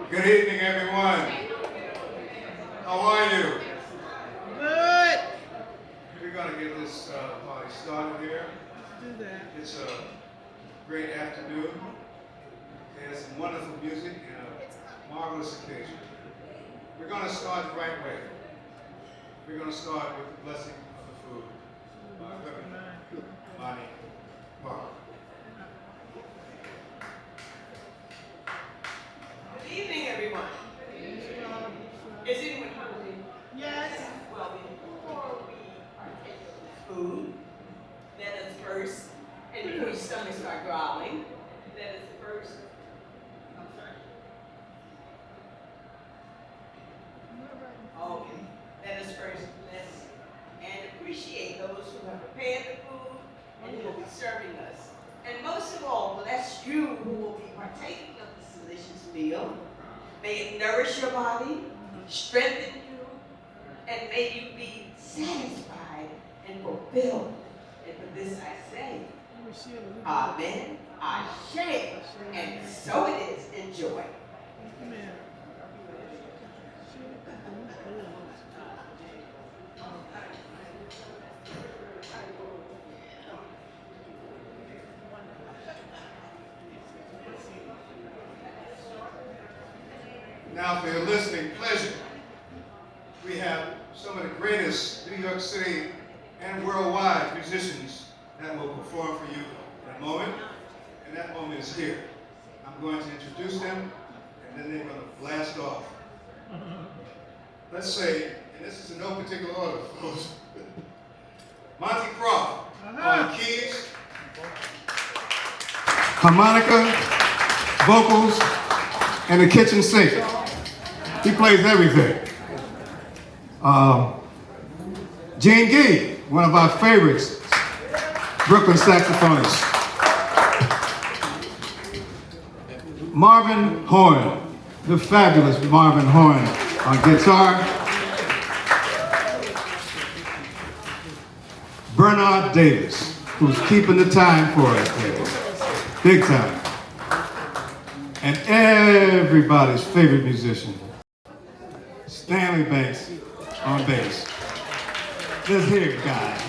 Good evening, everyone. How are you? Good. We're going to get this party started here. Let's do that. It's a great afternoon. There's some wonderful music and a marvelous occasion. We're going to start the right way. We're going to start with the blessing of the food by Reverend Monty Parker. Good evening, everyone. Is anyone hungry? Yes. Well, before we partake of this food, let us first, and before your stomach start growling, let us first, I'm sorry. Okay. Let us first bless and appreciate those who have prepared the food and who will be serving us. And most of all, bless you who will be partaking of this delicious meal. May it nourish your body, strengthen you, and may you be satisfied and fulfilled. And for this I say, amen, ashe, and so it is. Enjoy. Amen. Now, for your listening pleasure, we have some of the greatest New York City and worldwide musicians that will perform for you in a moment, and that moment is here. I'm going to introduce them, and then they're going to blast off. Let's say, and this is in no particular order, folks, Monty Croft on keys, harmonica, vocals, and the kitchen sink. He plays everything. Gene Gee, one of our favorites, Brooklyn saxophonist. Marvin Horn, the fabulous Marvin Horn on guitar. Bernard Davis, who's keeping the time for us here, big time. And everybody's favorite musician, Stanley Banks on bass. Let's hear it, guys.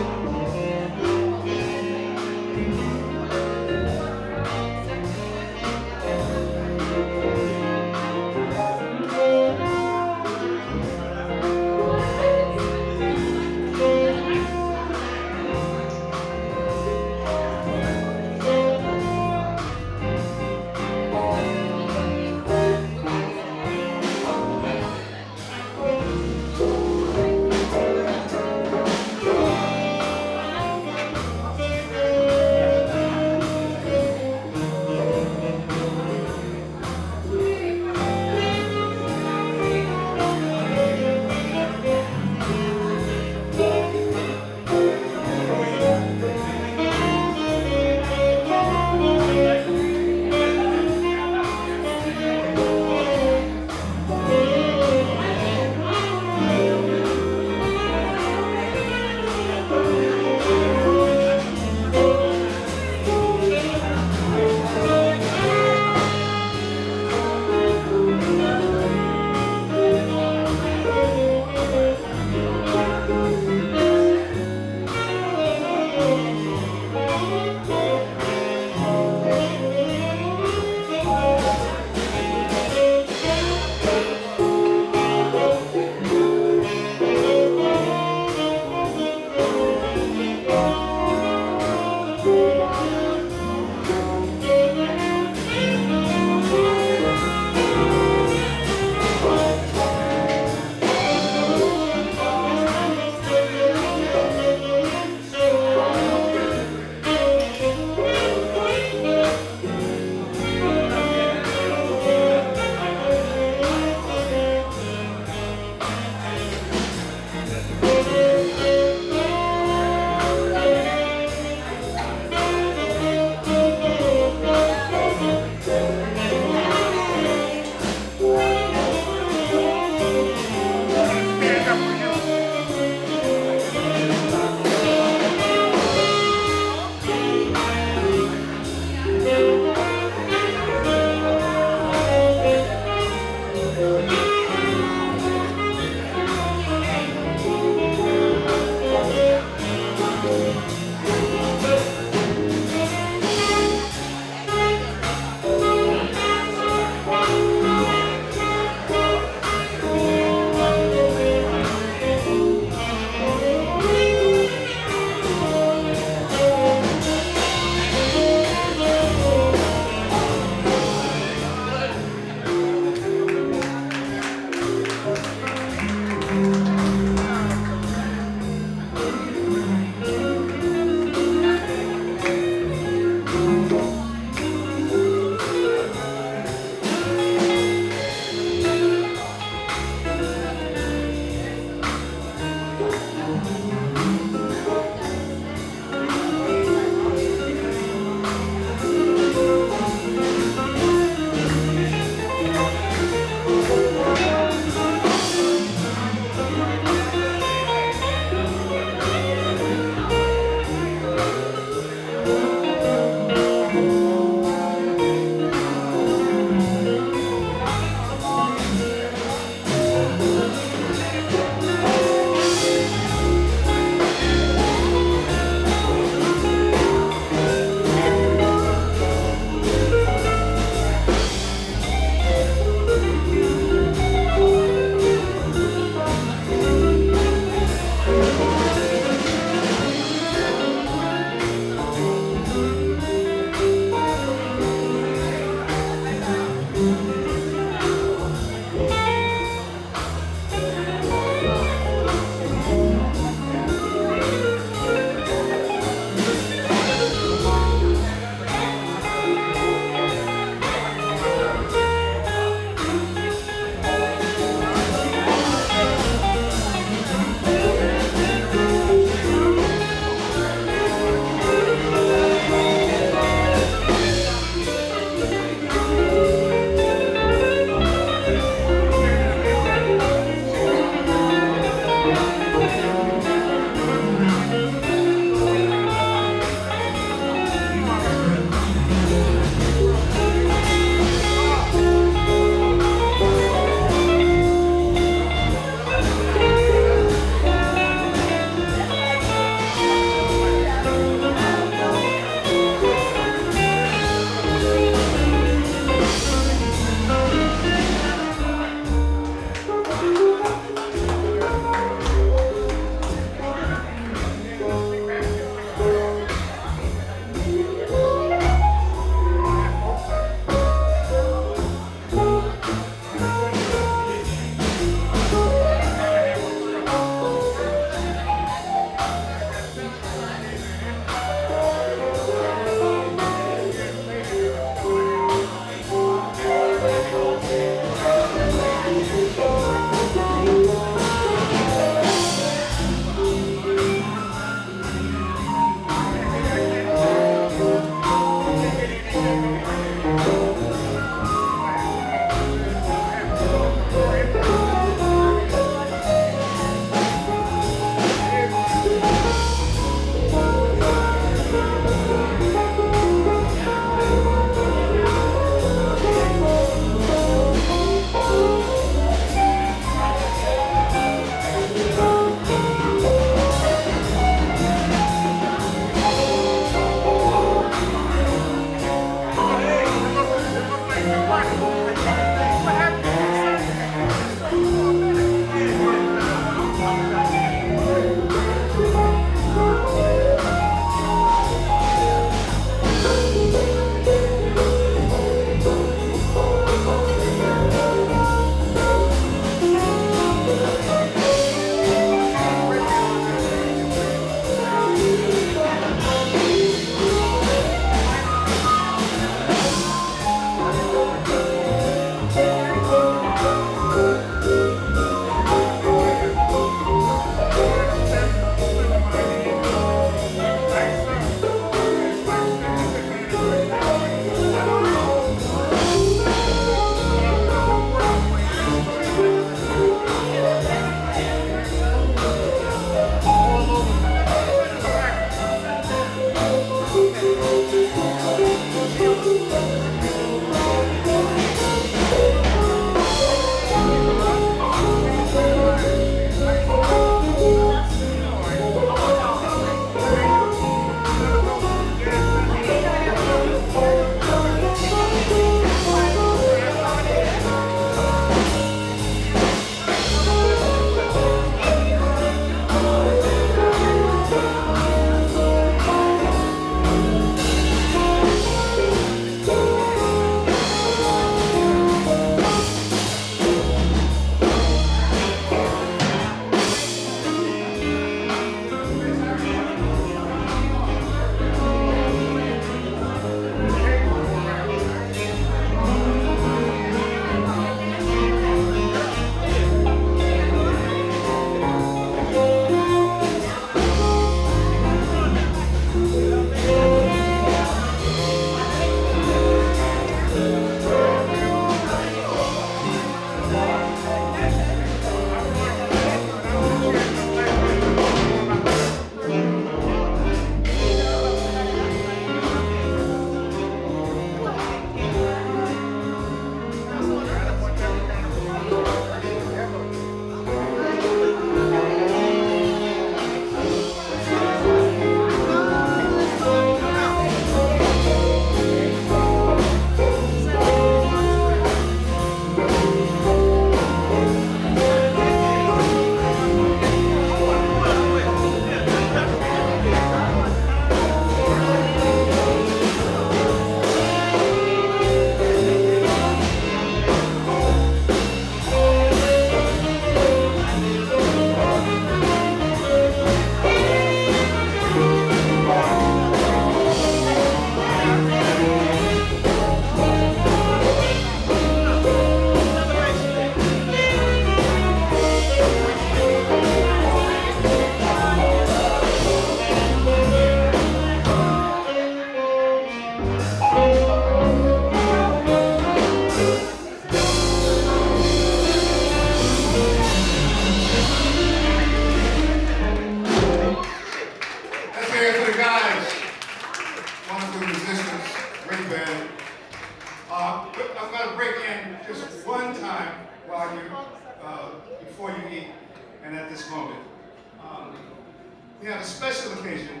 We have a special occasion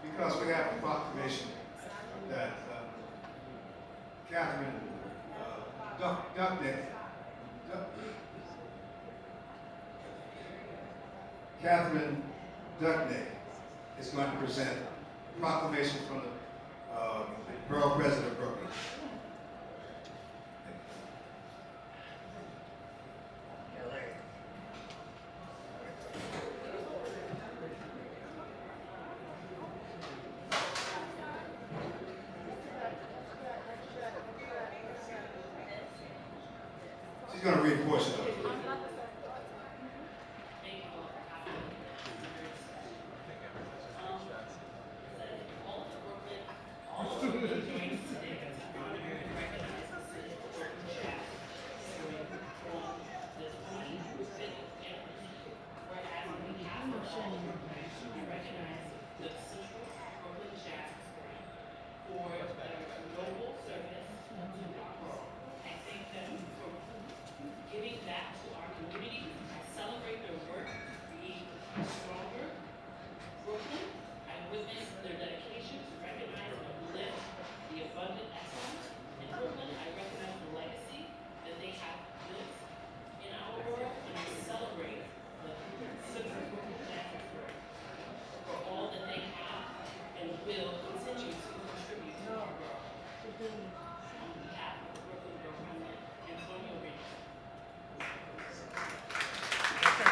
because we have a proclamation that Catherine Duckney is going to present a proclamation from the Borough President of Brooklyn. She's going to read a portion of it.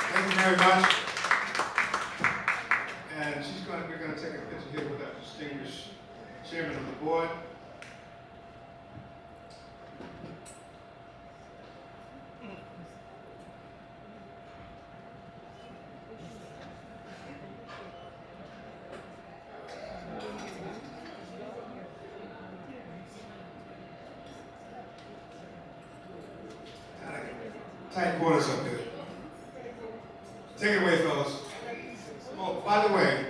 Thank you very much. And we're going to take a picture here with our distinguished chairman of the board. Tight quarters up there. Take it away, fellas. Oh, by the way,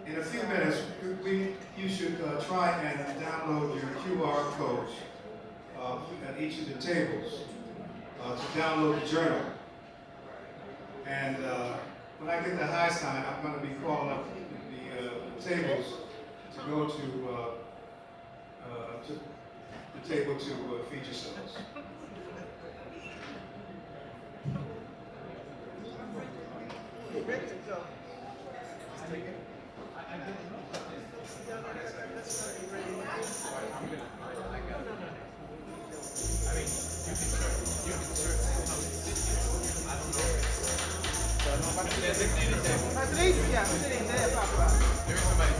in a few minutes, you should try and download your QR codes at each of the tables to download the journal. And when I get the high sign, I'm going to be calling up the tables to go to the table to feed yourselves. Ready to go. Patricia, sitting there, Papa. There's somebody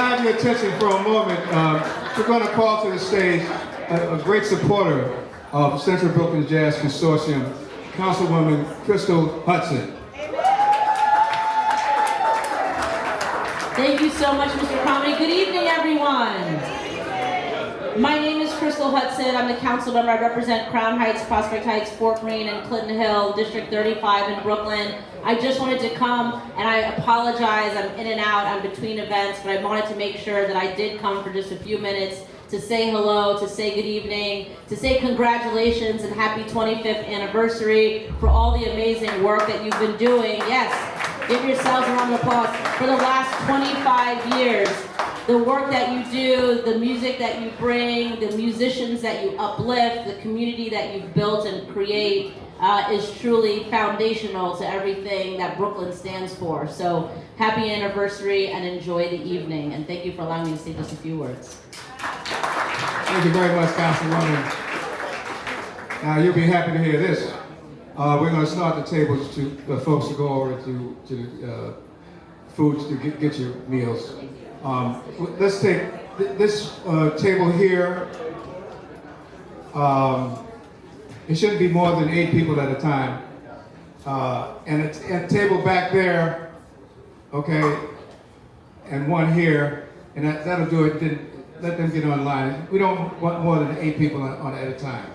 have your attention for a moment, we're going to call to the stage a great supporter of Central Brooklyn Jazz Consortium, Councilwoman Crystal Hudson. Thank you so much, Mr. Comedy. Good evening, everyone. My name is Crystal Hudson. I'm the council member. I represent Crown Heights, Prospect Heights, Fort Greene, and Clinton Hill, District 35 in Brooklyn. I just wanted to come, and I apologize. I'm in and out. I'm between events, but I wanted to make sure that I did come for just a few minutes to say hello, to say good evening, to say congratulations and happy 25th anniversary for all the amazing work that you've been doing. Yes, give yourselves a round of applause for the last 25 years. The work that you do, the music that you bring, the musicians that you uplift, the community that you've built and create is truly foundational to everything that Brooklyn stands for. So happy anniversary and enjoy the evening. And thank you for allowing me to say just a few words. Thank you very much, Councilwoman. Now, you'll be happy to hear this. We're going to start the tables to the folks to go over to the foods to get your meals. Let's take this table here. It shouldn't be more than 8 people at a time. And a table back there, okay, and one here, and that'll do it. Then let them get online. We don't want more than 8 people on at a time.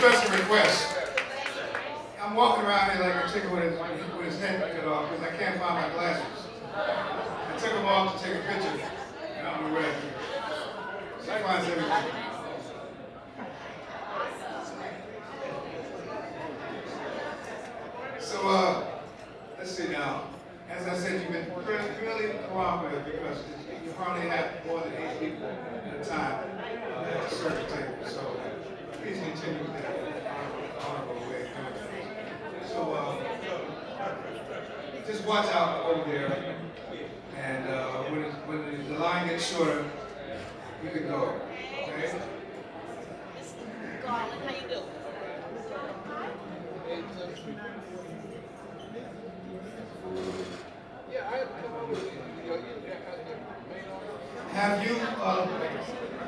special request. I'm walking around here like a chicken with his head cut off because I can't find my glasses. I took them off to take a picture, and I don't know where to go. She finds everything. So, let's see now. As I said, you've been really cooperative because you hardly have more than 8 people at a time at a certain table. So please continue with that honorable way of doing things. So just watch out over there, and when the line gets shorter, you can go. Okay? Garland, how you doing? Have you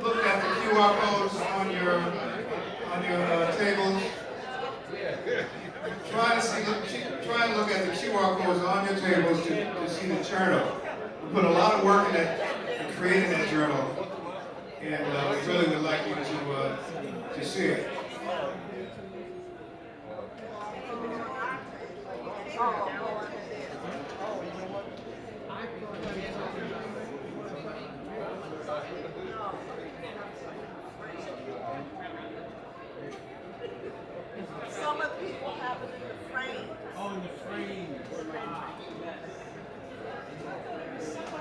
looked at the QR codes on your tables? Try and look at the QR codes on your tables to see the journal. We put a lot of work in creating that journal, and we really would like you to see it. Some of the people have it in the frame. Oh, in the frame.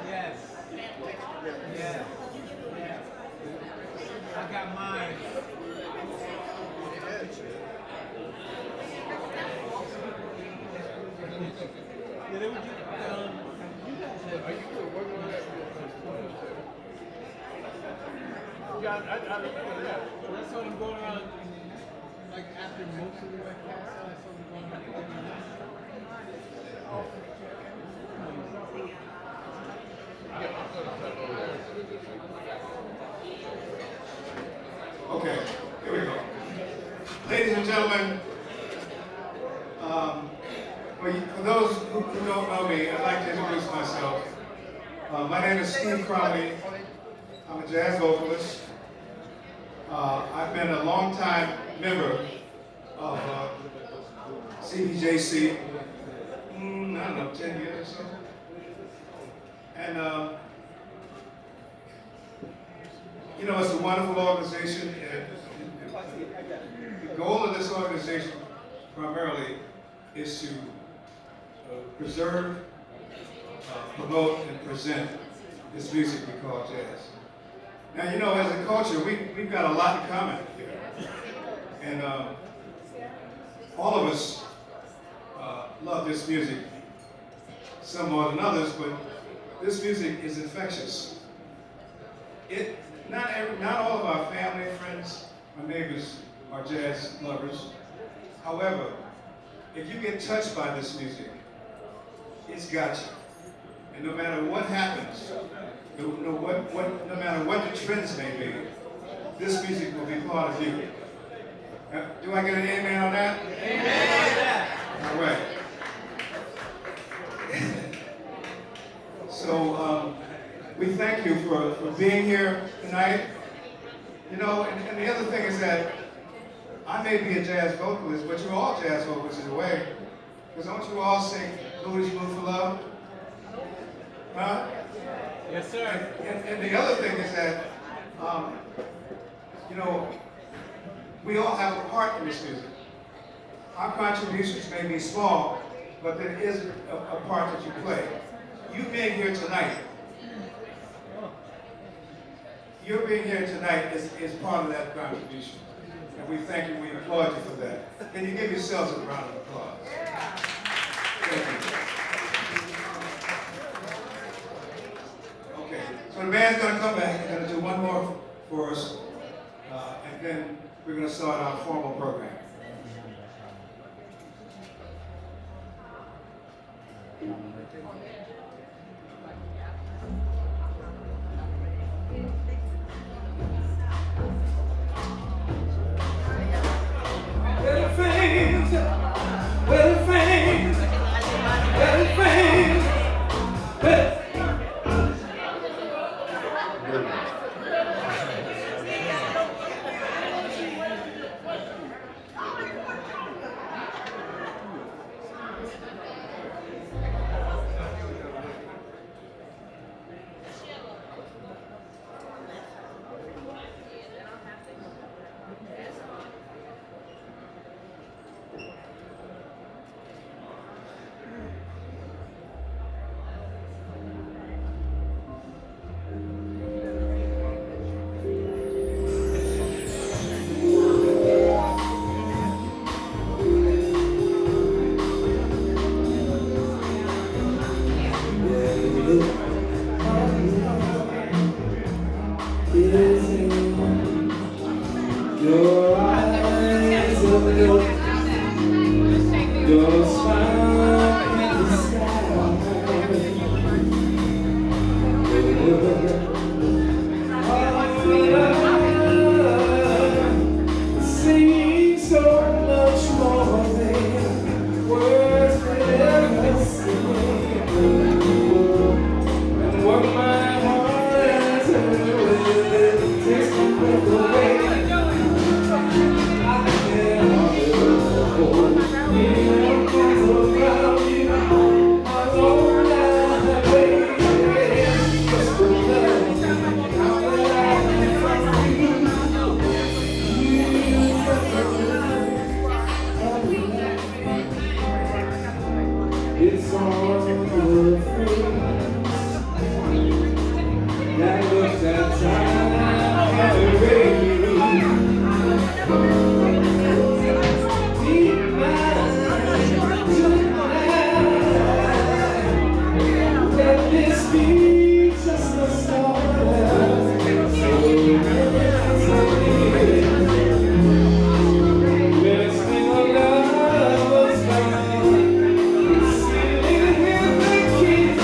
Yes. Yes. I got mine. Yeah, they were just, you guys have. Are you still working on that? Yeah, I remember that. Well, that's what I'm going around, like after most of the webcasts, that's what I'm going around. Okay, here we go. Ladies and gentlemen, for those who don't know me, I'd like to introduce myself. My name is Steve Crowley. I'm a jazz vocalist. I've been a long-time member of CBJC, I don't know, 10 years or so. And you know, it's a wonderful organization. The goal of this organization primarily is to preserve, promote, and present this music we call jazz. Now, you know, as a culture, we've got a lot in common here. And all of us love this music, some more than others, but this music is infectious. Not all of our family, friends, or neighbors are jazz lovers. However, if you get touched by this music, it's got you. And no matter what happens, no matter what the trends may be, this music will be part of you. Do I get an amen on that? Amen. All right. So we thank you for being here tonight. You know, and the other thing is that I may be a jazz vocalist, but you're all jazz vocalists in a way. Because don't you all sing Blues Move for Love? Huh? Yes, sir. And the other thing is that, you know, we all have a part in this music. Our contributions may be small, but there is a part that you play. You being here tonight, your being here tonight is part of that contribution. And we thank you, we applaud you for that. Can you give yourselves a round of applause? Thank you. Okay, so the band's gonna come back, they're gonna do one more for us, and then we're gonna start our formal program. Your smile in the sky. Singing so much more than words could ever say. And what my heart has heard with it takes my breath away. I can't hold around you. I know that I've waited just for love. Now that I can find you, it's all your face. That look that time had erased. Deep mind tonight. Let this be just the start. Let's make our lovers vow. Sitting here thinking,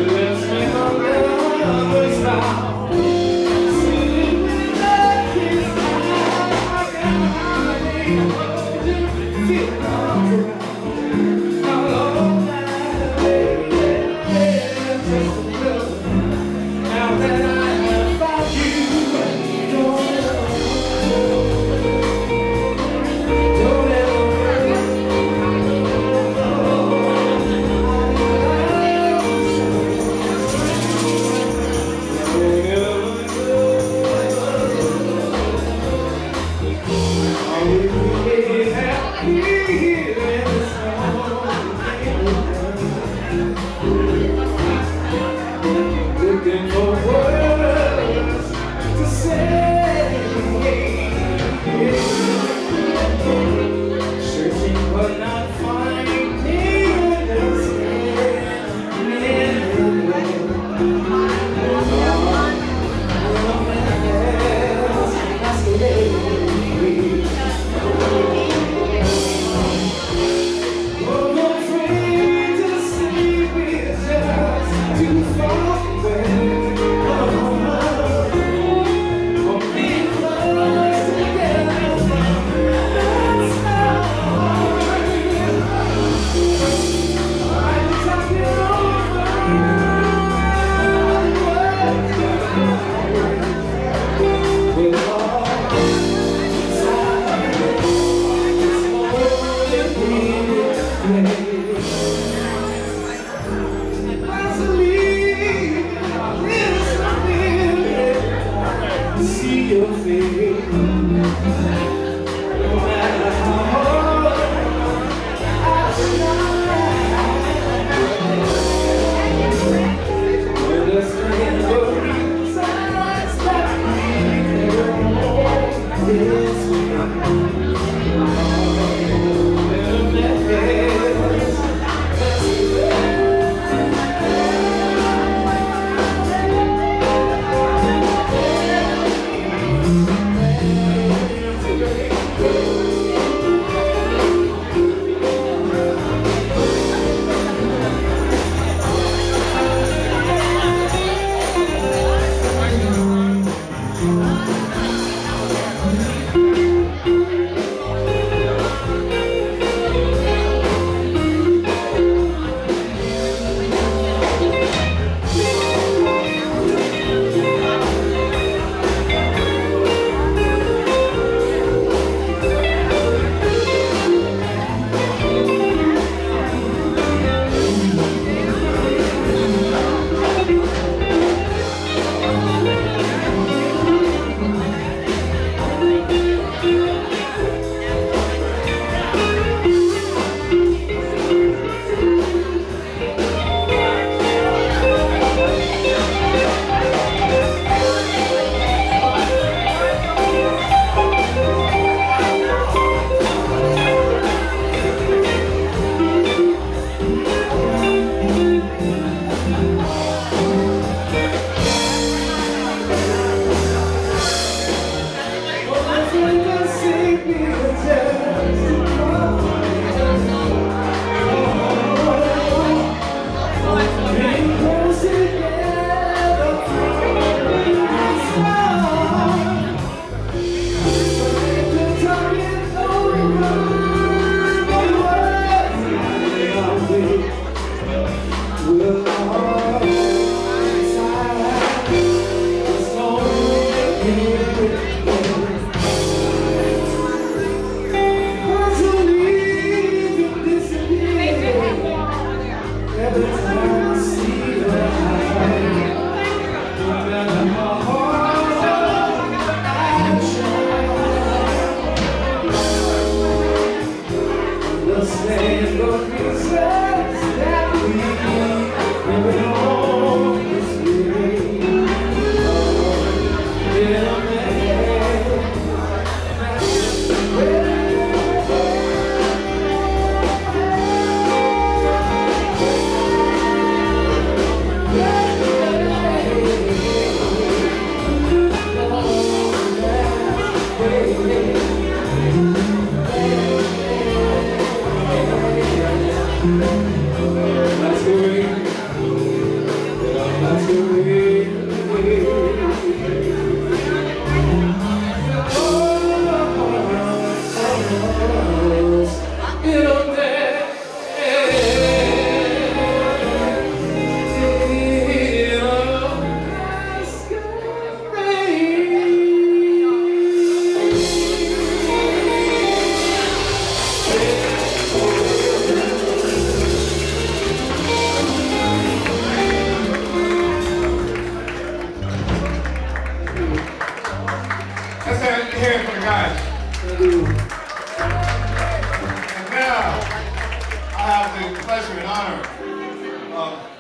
Let's make our lovers vow. Sitting in the see your face. No matter how hard I try, when the strength of sunrise that we is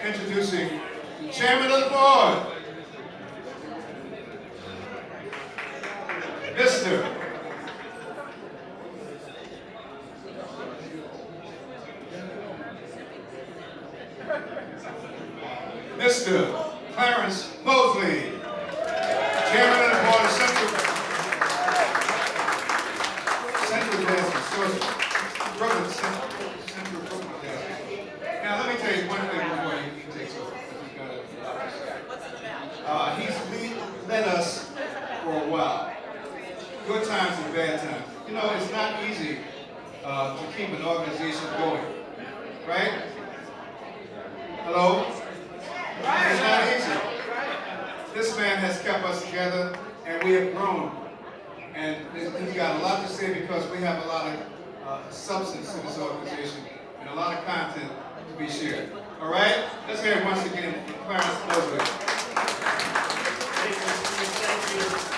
Introducing the chairman of the board, Mr. Clarence Mosley, chairman of the board of Central Jazz Consortium, Brooklyn Central Brooklyn Jazz. Now let me tell you one thing before he takes over. He's led us for a while. Good times and bad times. You know, it's not easy to keep an organization going, right? Hello? It's not easy. This man has kept us together, and we have grown. And he's got a lot to say because we have a lot of substance to this organization and a lot of content to be shared. All right? Let's hear it once again from Clarence Mosley. Thank you.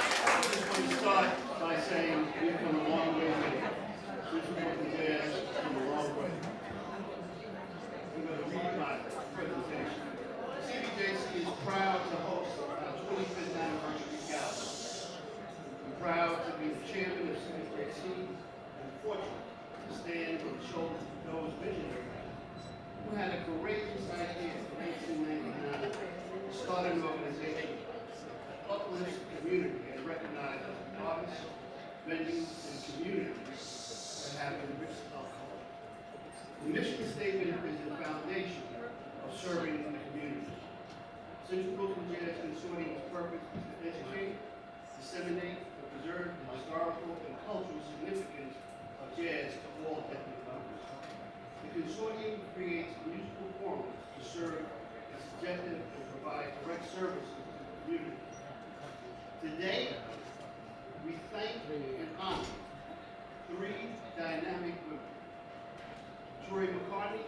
chairman of CBJC, and fortunate to stand on the shoulders of those visionaries who had a courageous idea in 1999 to start an organization that uplifts the community and recognizes artists, venues, and communities that have enriched our culture. The mission statement is the foundation of serving in the community. Central Brooklyn Jazz Consortium's purpose is to educate, disseminate, and preserve the historical and cultural significance of jazz to all ethnic members. The consortium creates musical forums to serve its objective and provide direct services to the community. Today, we thank and honor three dynamic women. Troy McCartney,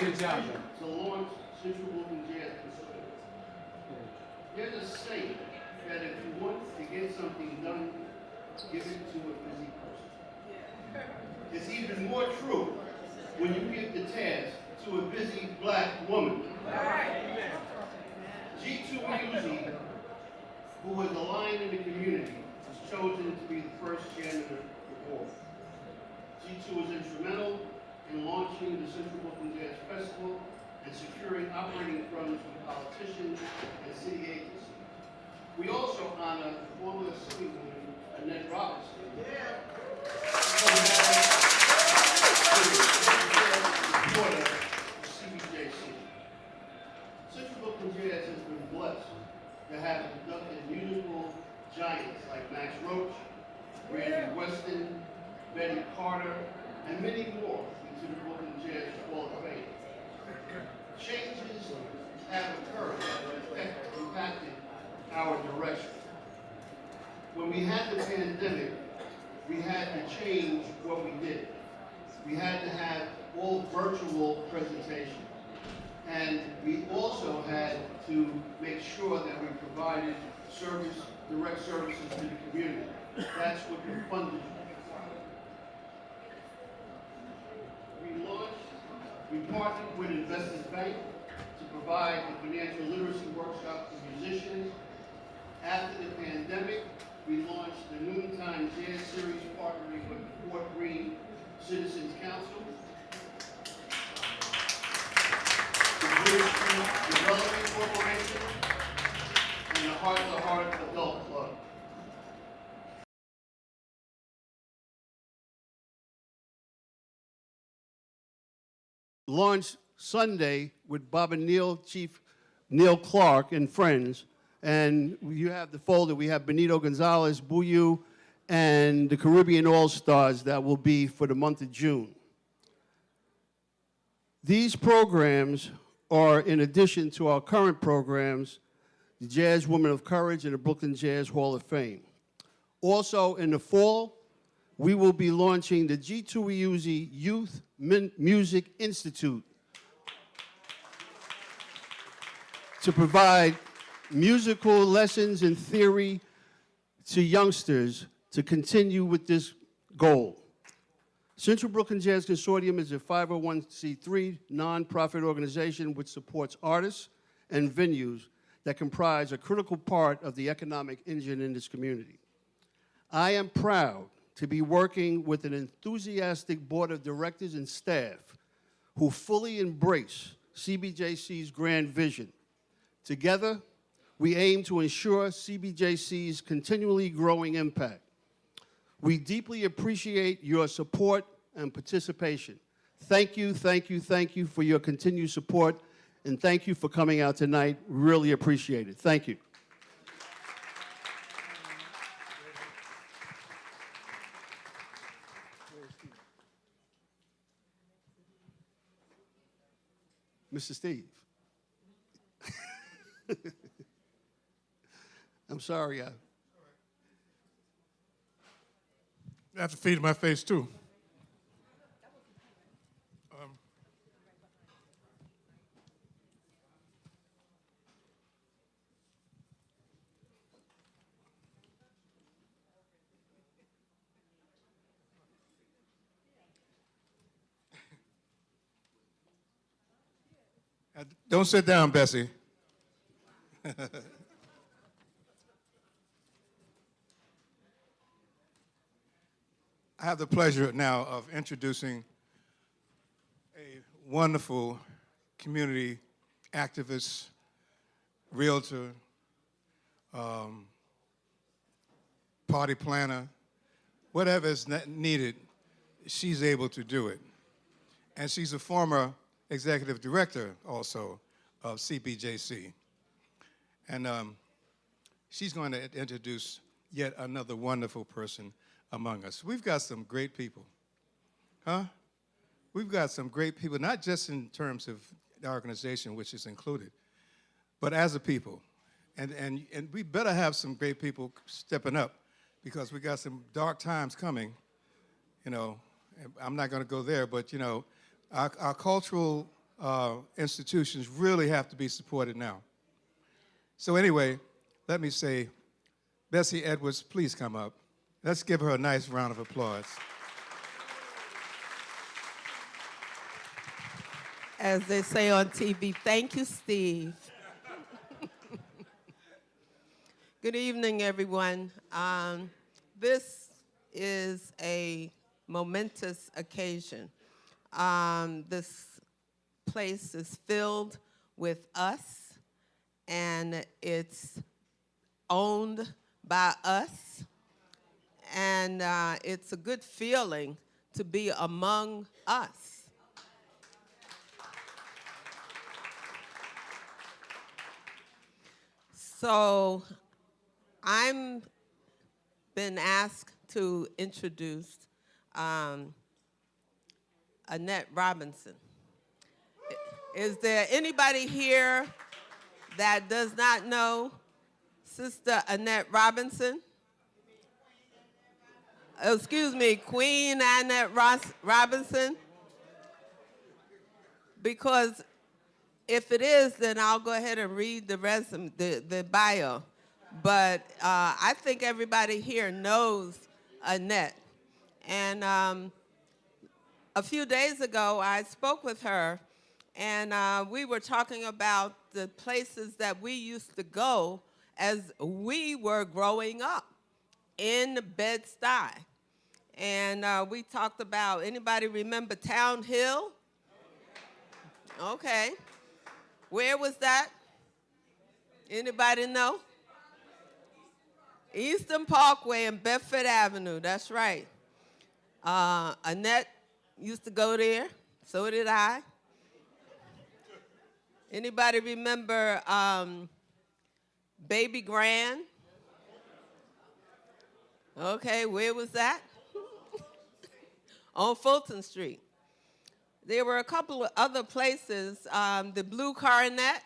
Good job. to launch Central Brooklyn Jazz Consortium. There's a saying that if you want to get something done, give it to a busy person. It's even more true when you give the task to a busy black woman. G2 Music, who was a lion in the community, was chosen to be the first chairman of the board. G2 was instrumental in launching the Central Brooklyn Jazz Festival and securing operating funds from politicians and city agencies. We also honor former Assemblywoman Annette Robinson. Supporter of CBJC. Central Brooklyn Jazz has been blessed to have inducted musical giants like Max Roach, Randy Weston, Betty Carter, and many more into the Brooklyn Jazz Hall of Fame. Changes have occurred that have impacted our direction. When we had the pandemic, we had to change what we did. We had to have all virtual presentation. And we also had to make sure that we provided direct services to the community. That's what the funding required. We partnered with Investors Bank to provide a financial literacy workshop for musicians. After the pandemic, we launched the Noontime Jazz Series partnering with the Fort Greene Citizens Council, the Blue Street Development Corporation, and the Heart to Heart Adult Club. Launched Sunday with Bob and Neil, Chief Neil Clark and friends. And you have the folder. We have Benito Gonzalez, Buyu, and the Caribbean All-Stars that will be for the month of June. These programs are in addition to our current programs, the Jazz Women of Courage and the Brooklyn Jazz Hall of Fame. Also in the fall, we will be launching the G2E Youth Music Institute to provide musical lessons and theory to youngsters to continue with this goal. Central Brooklyn Jazz Consortium is a 501c3 nonprofit organization which supports artists and venues that comprise a critical part of the economic engine in this community. I am proud to be working with an enthusiastic board of directors and staff who fully embrace CBJC's grand vision. Together, we aim to ensure CBJC's continually growing impact. We deeply appreciate your support and participation. Thank you, thank you, thank you for your continued support, and thank you for coming out tonight. Really appreciate it. Thank you. Mr. Steve. I'm sorry. I have to feed my face too. Don't sit down, Bessie. I have the pleasure now of introducing a wonderful community activist, realtor, party planner, whatever is needed, she's able to do it. And she's a former executive director also of CBJC. And she's going to introduce yet another wonderful person among us. We've got some great people, huh? We've got some great people, not just in terms of the organization, which is included, but as a people. And we better have some great people stepping up because we got some dark times coming, you know. I'm not going to go there, but, you know, our cultural institutions really have to be supported now. So anyway, let me say, Bessie Edwards, please come up. Let's give her a nice round of applause. As they say on TV, thank you, Steve. Good evening, everyone. This is a momentous occasion. This place is filled with us, and it's owned by us, and it's a good feeling to be among us. So I'm been asked to introduce Annette Robinson. Is there anybody here that does not know Sister Annette Robinson? Oh, excuse me, Queen Annette Robinson? Because if it is, then I'll go ahead and read the resume, the bio. But I think everybody here knows Annette. And a few days ago, I spoke with her, and we were talking about the places that we used to go as we were growing up in Bed-Stuy. And we talked about, anybody remember Town Hill? Okay. Where was that? Anybody know? Eastern Parkway and Bedford Avenue, that's right. Annette used to go there, so did I. Anybody remember Baby Grand? Okay, where was that? On Fulton Street. There were a couple of other places, the Blue Coronet.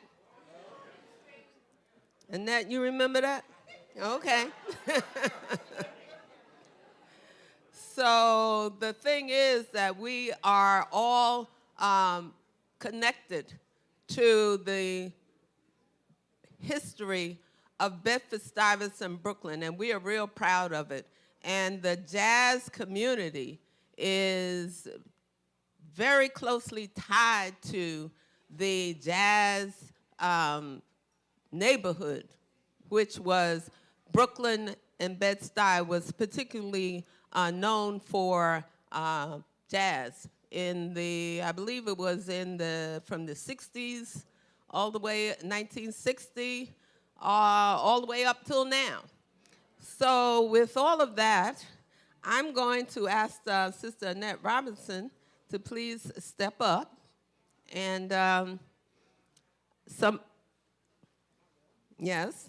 Annette, you remember that? Okay. So the thing is that we are all connected to the history of Bedford-Stuyvesant, Brooklyn, and we are real proud of it. And the jazz community is very closely tied to the jazz neighborhood, which was Brooklyn and Bed-Stuy was particularly known for jazz in the, I believe it was in the, from the 60s all the way, 1960, all the way up till now. So with all of that, I'm going to ask Sister Annette Robinson to please step up and yes.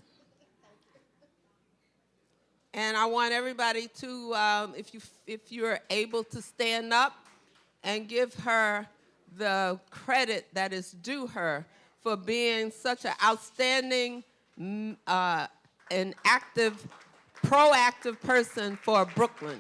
And I want everybody to, if you're able to stand up and give her the credit that is due her for being such an outstanding and active, proactive person for Brooklyn.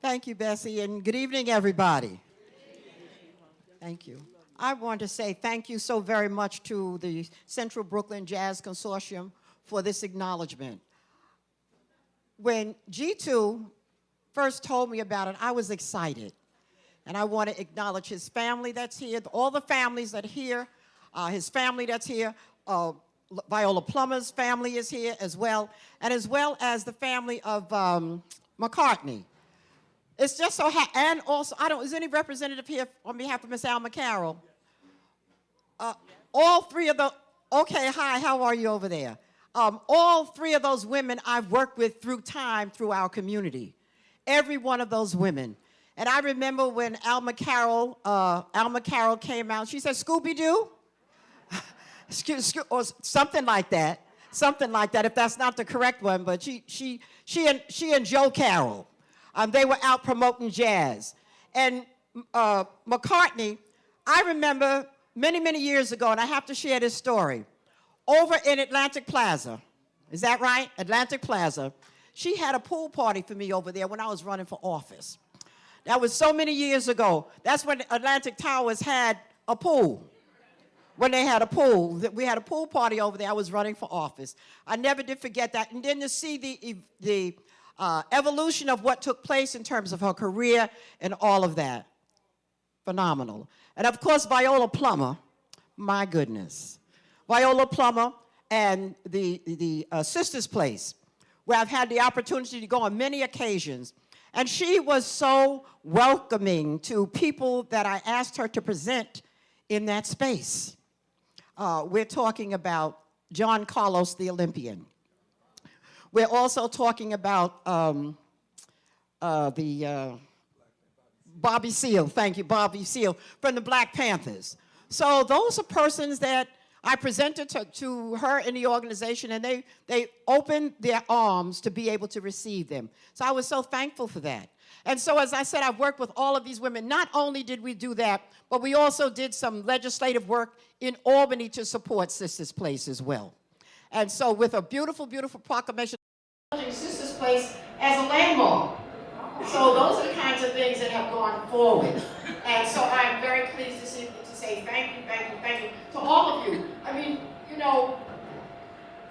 Thank you, Bessie, and good evening, everybody. Thank you. I want to say thank you so very much to the Central Brooklyn Jazz Consortium for this acknowledgement. When G2 first told me about it, I was excited. And I want to acknowledge his family that's here, all the families that are here, his family that's here, Viola Plummer's family is here as well as the family of McCartney. It's just so, and also, is there any representative here on behalf of Miss Alma Carroll? All three of the, okay, hi, how are you over there? All three of those women I've worked with through our community. Every one of those women. And I remember when Alma Carroll came out, she said, Scooby-Doo? Or something like that, if that's not the correct one, but she and Joe Carroll, they were out promoting jazz. And McCartney, I remember many, many years ago, and I have to share this story, over in Atlantic Plaza, is that right? Atlantic Plaza, she had a pool party for me over there when I was running for office. That was so many years ago. That's when Atlantic Towers had a pool. When they had a pool, we had a pool party over there. I was running for office. I never did forget that. And then to see the evolution of what took place in terms of her career and all of that, phenomenal. And of course, Viola Plummer, my goodness. Viola Plummer and the Sisters Place, where I've had the opportunity to go on many occasions. And she was so welcoming to people that I asked her to present in that space. We're talking about John Carlos, the Olympian. We're also talking about Bobby Seale, thank you, Bobby Seale, from the Black Panthers. So those are persons that I presented to her in the organization, and they opened their arms to be able to receive them. So I was so thankful for that. And so, as I said, I've worked with all of these women. Not only did we do that, but we also did some legislative work in Albany to support Sisters Place as well. And so with a beautiful, beautiful proclamation, Sisters Place as a landmark. So those are the kinds of things that have gone forward. And so I'm very pleased to say thank you, thank you, thank you to all of you. I mean, you know,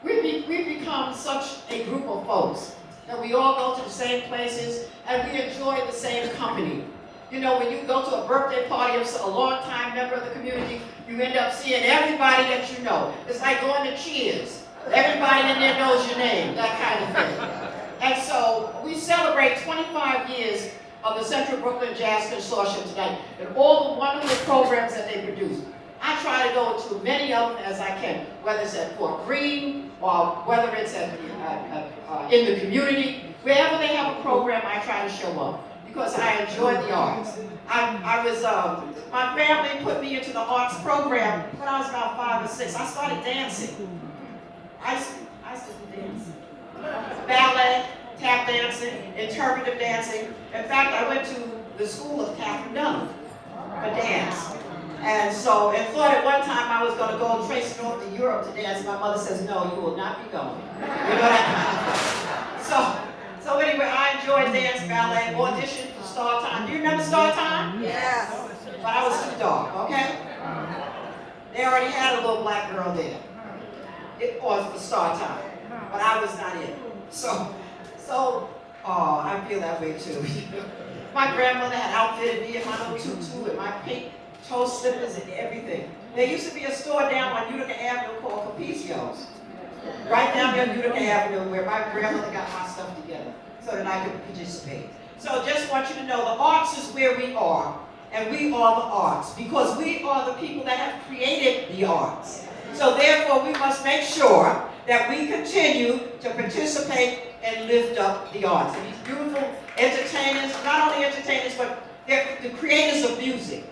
we've become such a group of folks that we all go to the same places and we enjoy the same company. You know, when you go to a birthday party of a long-time member of the community, you end up seeing everybody that you know. It's like going to Cheers. Everybody in there knows your name, that kind of thing. And so we celebrate 25 years of the Central Brooklyn Jazz Consortium tonight and all the wonderful programs that they produce. I try to go to many of them as I can, whether it's at Fort Greene or whether it's at in the community. Wherever they have a program, I try to show up because I enjoy the arts. My family put me into the arts program when I was about 5 or 6. I started dancing. I used to dance. Ballet, tap dancing, interpretive dancing. In fact, I went to the school of Catherine Dunham for dance. And thought at one time I was going to go trace north to Europe to dance. My mother says, no, you will not be going. You know that kind of thing. So anyway, I enjoyed dance, ballet, auditioned for Star Time. Do you remember Star Time? Yes. But I was too dark, okay? They already had a little black girl there. It was for Star Time, but I was not in. I feel that way too. My grandmother had outfitted me in my little tutu and my pink toe slippers and everything. There used to be a store down on Utica Avenue called Capicio's. Right down there on Utica Avenue where my grandmother got my stuff together so that I could participate. So just want you to know the arts is where we are, and we are the arts because we are the people that have created the arts. So therefore we must make sure that we continue to participate and lift up the arts. And these beautiful entertainers, not only entertainers, but they're the creators of music.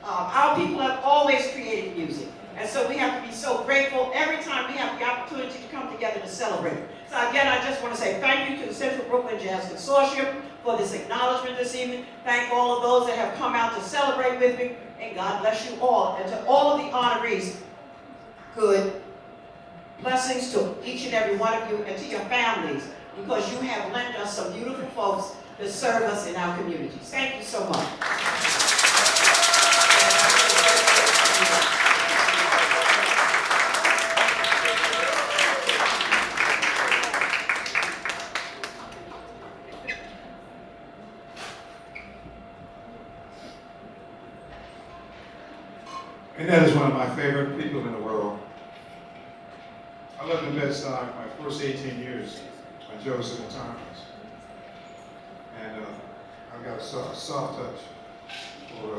Our people have always created music. And so we have to be so grateful every time we have the opportunity to come together to celebrate. So again, I just want to say thank you to the Central Brooklyn Jazz Consortium for this acknowledgement this evening. Thank all of those that have come out to celebrate with me. And God bless you all. And to all of the honorees, good blessings to each and every one of you and to your families, because you have lent us some beautiful folks to serve us in our communities. Thank you so much. And that is one of my favorite people in the world. I lived in Bed-Stuy my first 18 years on Jefferson and Tompkins. And I've got a soft touch for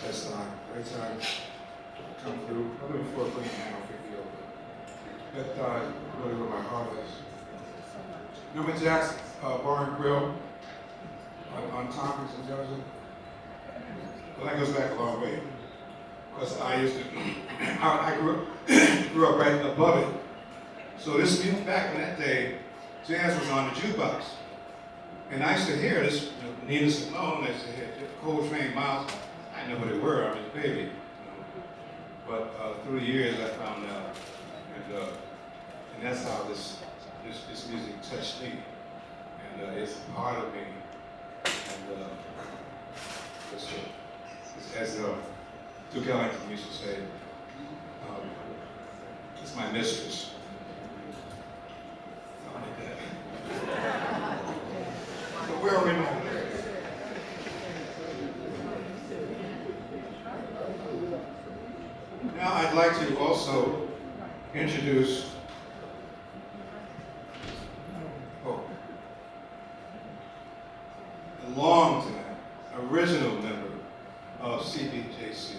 Bed-Stuy. Every time I come through, I live in Fort Greene now, 50 over. Bed-Stuy, really where my heart is. Remember Jack's Bar and Grill on Tompkins in Jefferson? Well, that goes back a long way. Because I used to, I grew up right above it. So this, back in that day, jazz was on the jukebox. And I used to hear this, Nina Simone, I used to hear Coltrane, Miles. I didn't know who they were, I was a baby. But through the years I found out. And that's how this music touched me. And it's part of me. And as Duke Ellington used to say, it's my mistress. Something like that. So where are we now? Now I'd like to also introduce a long-time original member of CBJC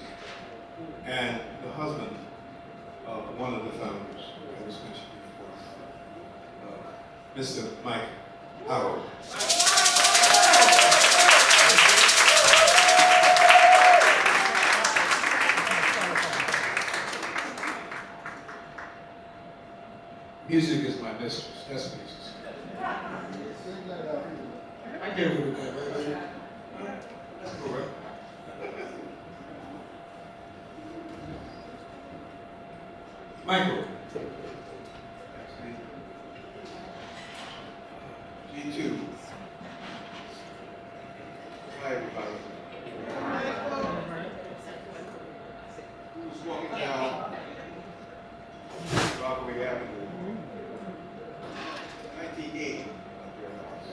and the husband of one of the founders that was mentioned before, Mr. Mike Howard. Music is my mistress. That's what he says. I get it with that. That's correct. Michael. G2. Hi, everybody. Who's walking down Rockaway Avenue? 1980 up your house.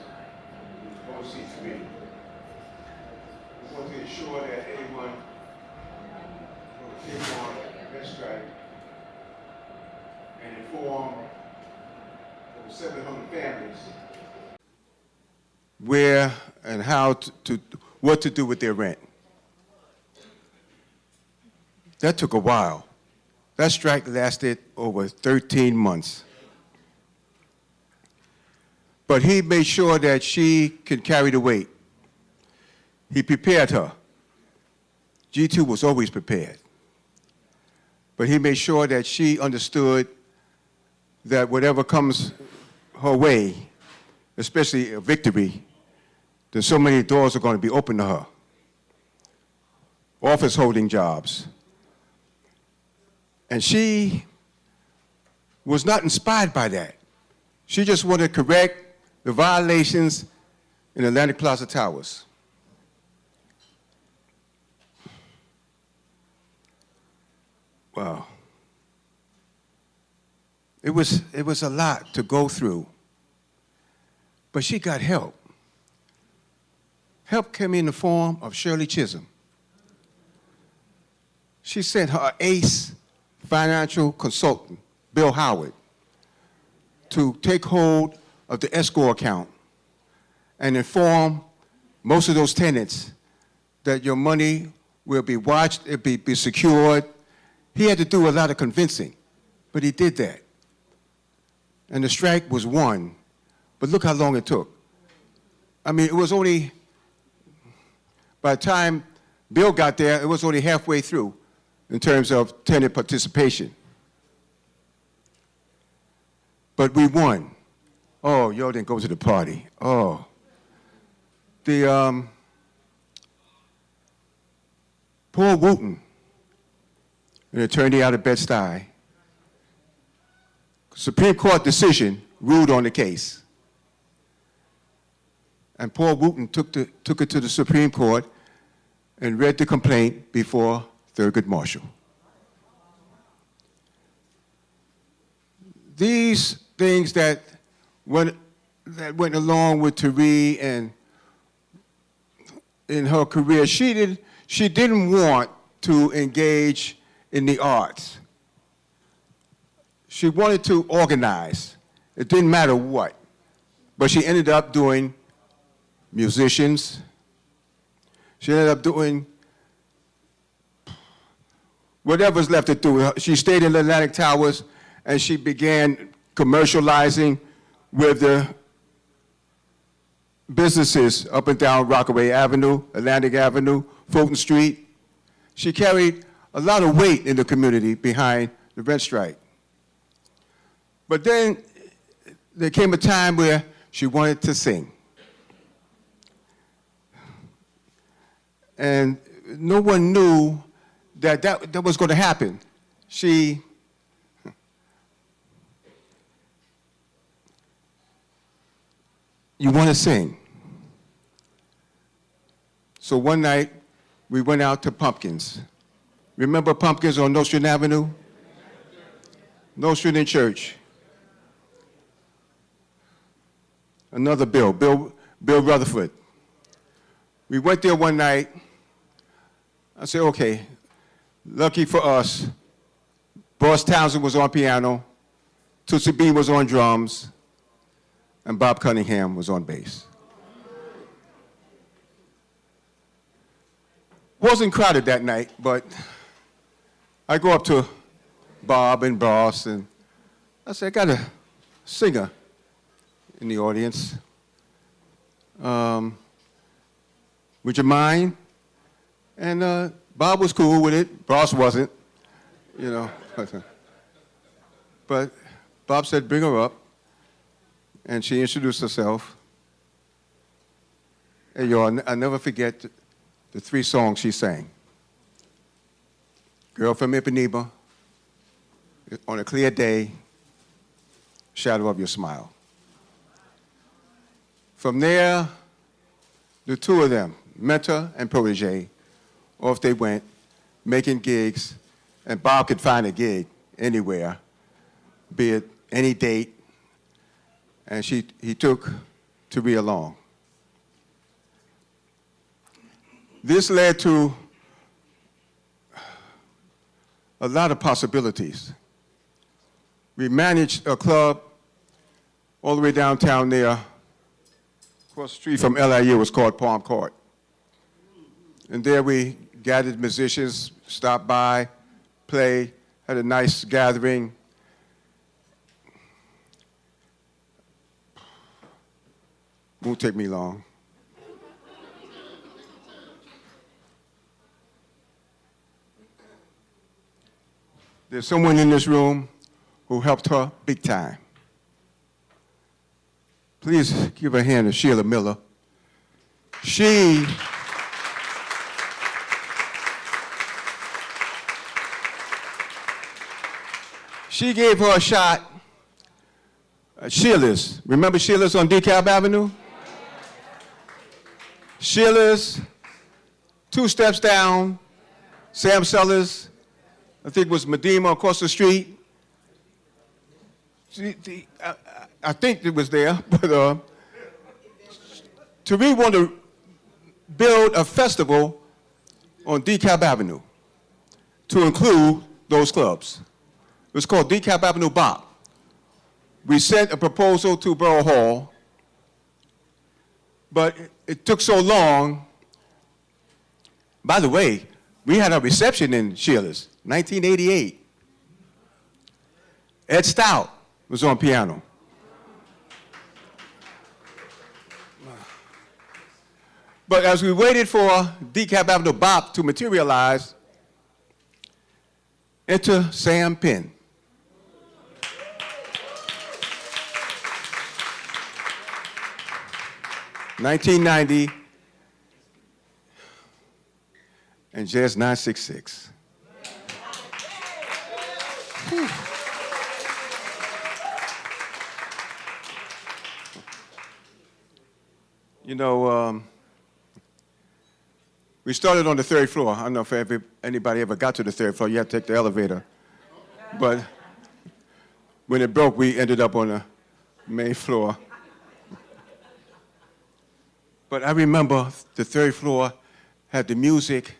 OC3. We want to ensure that anyone will take on that strike and inform over 700 families where and how what to do with their rent. That took a while. That strike lasted over 13 months. But he made sure that she could carry the weight. He prepared her. G2 was always prepared. But he made sure that she understood that whatever comes her way, especially a victory, that so many doors are going to be open to her. Office holding jobs. And she was not inspired by that. She just wanted to correct the violations in Atlantic Plaza Towers. Wow. It was a lot to go through, but she got help. Help came in the form of Shirley Chisholm. She sent her ace financial consultant, Bill Howard, to take hold of the escrow account and inform most of those tenants that your money will be watched, it'll be secured. He had to do a lot of convincing, but he did that. And the strike was won, but look how long it took. I mean, it was only, by the time Bill got there, it was only halfway through in terms of tenant participation. But we won. Oh, y'all didn't go to the party. Oh. Paul Wooten, an attorney out of Bed-Stuy, Supreme Court decision ruled on the case. And Paul Wooten took it to the Supreme Court and read the complaint before Thurgood Marshall. These things that went along with Therese and in her career, she didn't want to engage in the arts. She wanted to organize. It didn't matter what. But she ended up doing musicians. She ended up doing whatever's left to do. She stayed in the Atlantic Towers, and she began commercializing with the businesses up and down Rockaway Avenue, Atlantic Avenue, Fulton Street. She carried a lot of weight in the community behind the rent strike. But then there came a time where she wanted to sing. And no one knew that was going to happen. You want to sing. So one night, we went out to Pumpkins. Remember Pumpkins on Nostrand Avenue? Nostrand Church. Another Bill Rutherford. We went there one night. I said, okay, lucky for us, Boss Townsend was on piano, Tootsie B was on drums, and Bob Cunningham was on bass. Wasn't crowded that night, but I go up to Bob and Boss, and I said, I got a singer in the audience. Would you mind? And Bob was cool with it. Boss wasn't, you know. But Bob said, bring her up. And she introduced herself. And I'll never forget the 3 songs she sang. Girl from Ipanema, On a Clear Day, Shadow of Your Smile. From there, the 2 of them, mentor and protege, off they went, making gigs, and Bob could find a gig anywhere, be it any date, and he took Tari along. This led to a lot of possibilities. We managed a club all the way downtown there, across the street from LIU. It was called Palm Court. And there we gathered musicians, stopped by, played, had a nice gathering. Won't take me long. There's someone in this room who helped her big time. Please give a hand to Sheila Miller. She gave her a shot at Sheila's. Remember Sheila's on DeKalb Avenue? Sheila's, 2 steps down, Sam Sellers, I think it was Medema across the street. I think it was there, but Tari wanted to build a festival on DeKalb Avenue to include those clubs. It was called DeKalb Avenue Bop. We sent a proposal to Borough Hall, but it took so long. By the way, we had a reception in Sheila's, 1988. Ed Stout was on piano. But as we waited for DeKalb Avenue Bop to materialize, enter Sam Penn. $1990 and Jazz 966. You know, we started on the 3rd floor. I don't know if anybody ever got to the 3rd floor. You had to take the elevator. But when it broke, we ended up on the main floor. But I remember the 3rd floor had the music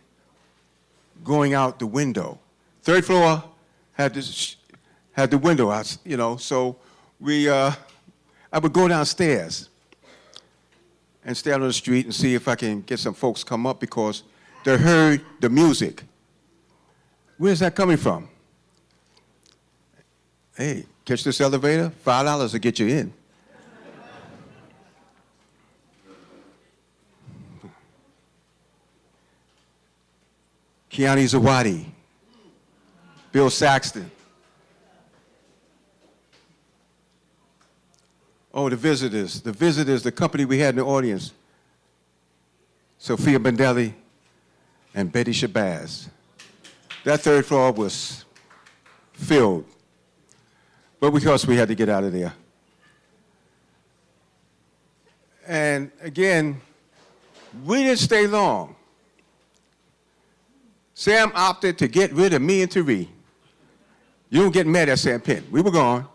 going out the window. Third floor had the window out, you know, so I would go downstairs and stand on the street and see if I can get some folks come up because they heard the music. Where's that coming from? Hey, catch this elevator, $5 to get you in. Kiani Zawadi, Bill Saxton. Oh, the visitors, the company we had in the audience. Sophia Bandelli and Betty Shabazz. That third floor was filled, but because we had to get out of there. And again, we didn't stay long. Sam opted to get rid of me and Tari. You don't get mad at Sam Penn. We were gone.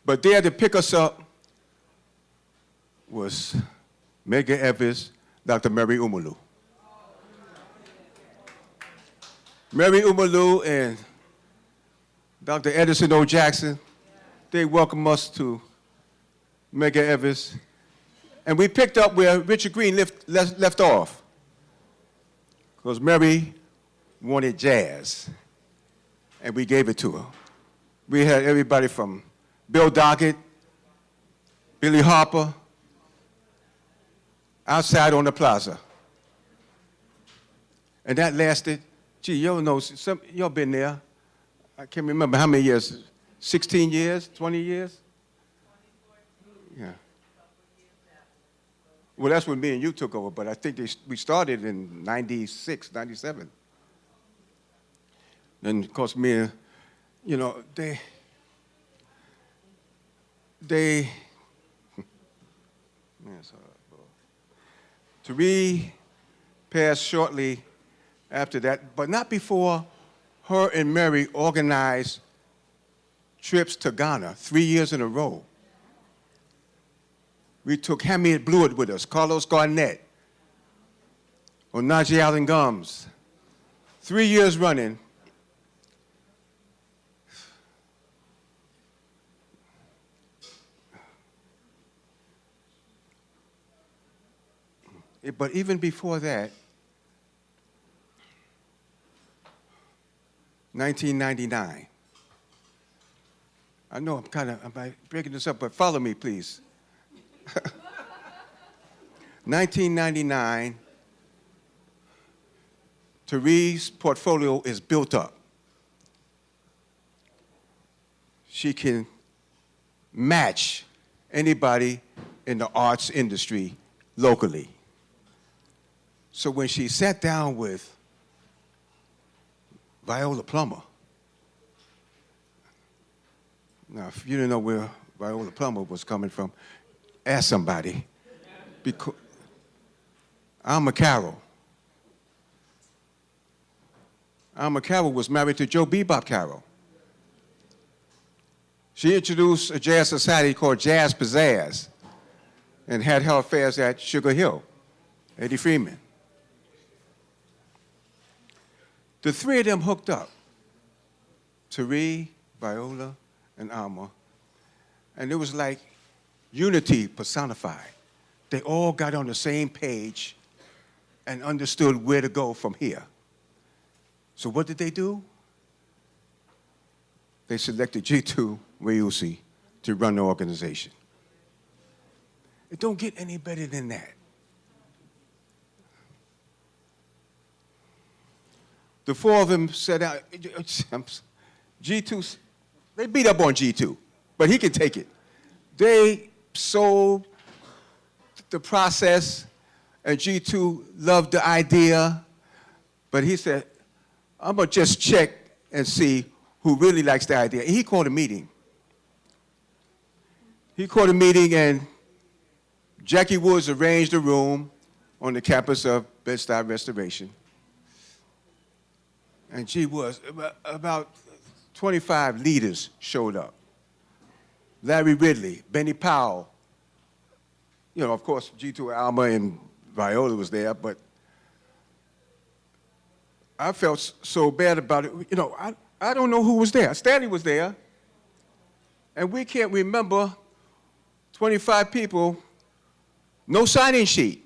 But there to pick us up was Medgar Evers, Dr. Mary Umalu. Mary Umalu and Dr. Edison O. Jackson, they welcomed us to Medgar Evers. And we picked up where Richard Green left off. Because Mary wanted jazz, and we gave it to her. We had everybody from Bill Doggett, Billy Harper, outside on the plaza. And that lasted, gee, y'all know, y'all been there. I can't remember how many years, 16 years, 20 years? Yeah. Well, that's when me and you took over, but I think we started in 96, 97. And of course, me and, you know, Tari passed shortly after that, but not before her and Mary organized trips to Ghana 3 years in a row. We took Hamid Blewett with us, Carlos Garnett, Onaji Allen Gums. 3 years running. But even before that, 1999. I know I'm breaking this up, but follow me, please. 1999, Tari's portfolio is built up. She can match anybody in the arts industry locally. So when she sat down with Viola Plummer, now if you didn't know where Viola Plummer was coming from, ask somebody. Because Alma Carroll. Alma Carroll was married to Joe Bebop Carroll. She introduced a jazz society called Jazz Pizzazz and had her affairs at Sugar Hill, Eddie Freeman. The three of them hooked up, Tari, Viola, and Alma, and it was like unity personified. They all got on the same page and understood where to go from here. So what did they do? They selected G2 Weusi to run the organization. It don't get any better than that. The four of them set out, G2, they beat up on G2, but he can take it. They sold the process, and G2 loved the idea, but he said, I'm gonna just check and see who really likes the idea. And he called a meeting. He called a meeting, and Jackie Woods arranged a room on the campus of Bed-Stuy Restoration. And gee whiz, about 25 leaders showed up. Larry Ridley, Benny Powell, you know, of course, G2 Alma and Viola was there, but I felt so bad about it. You know, I don't know who was there. Stanley was there. And we can't remember 25 people, no sign-in sheet.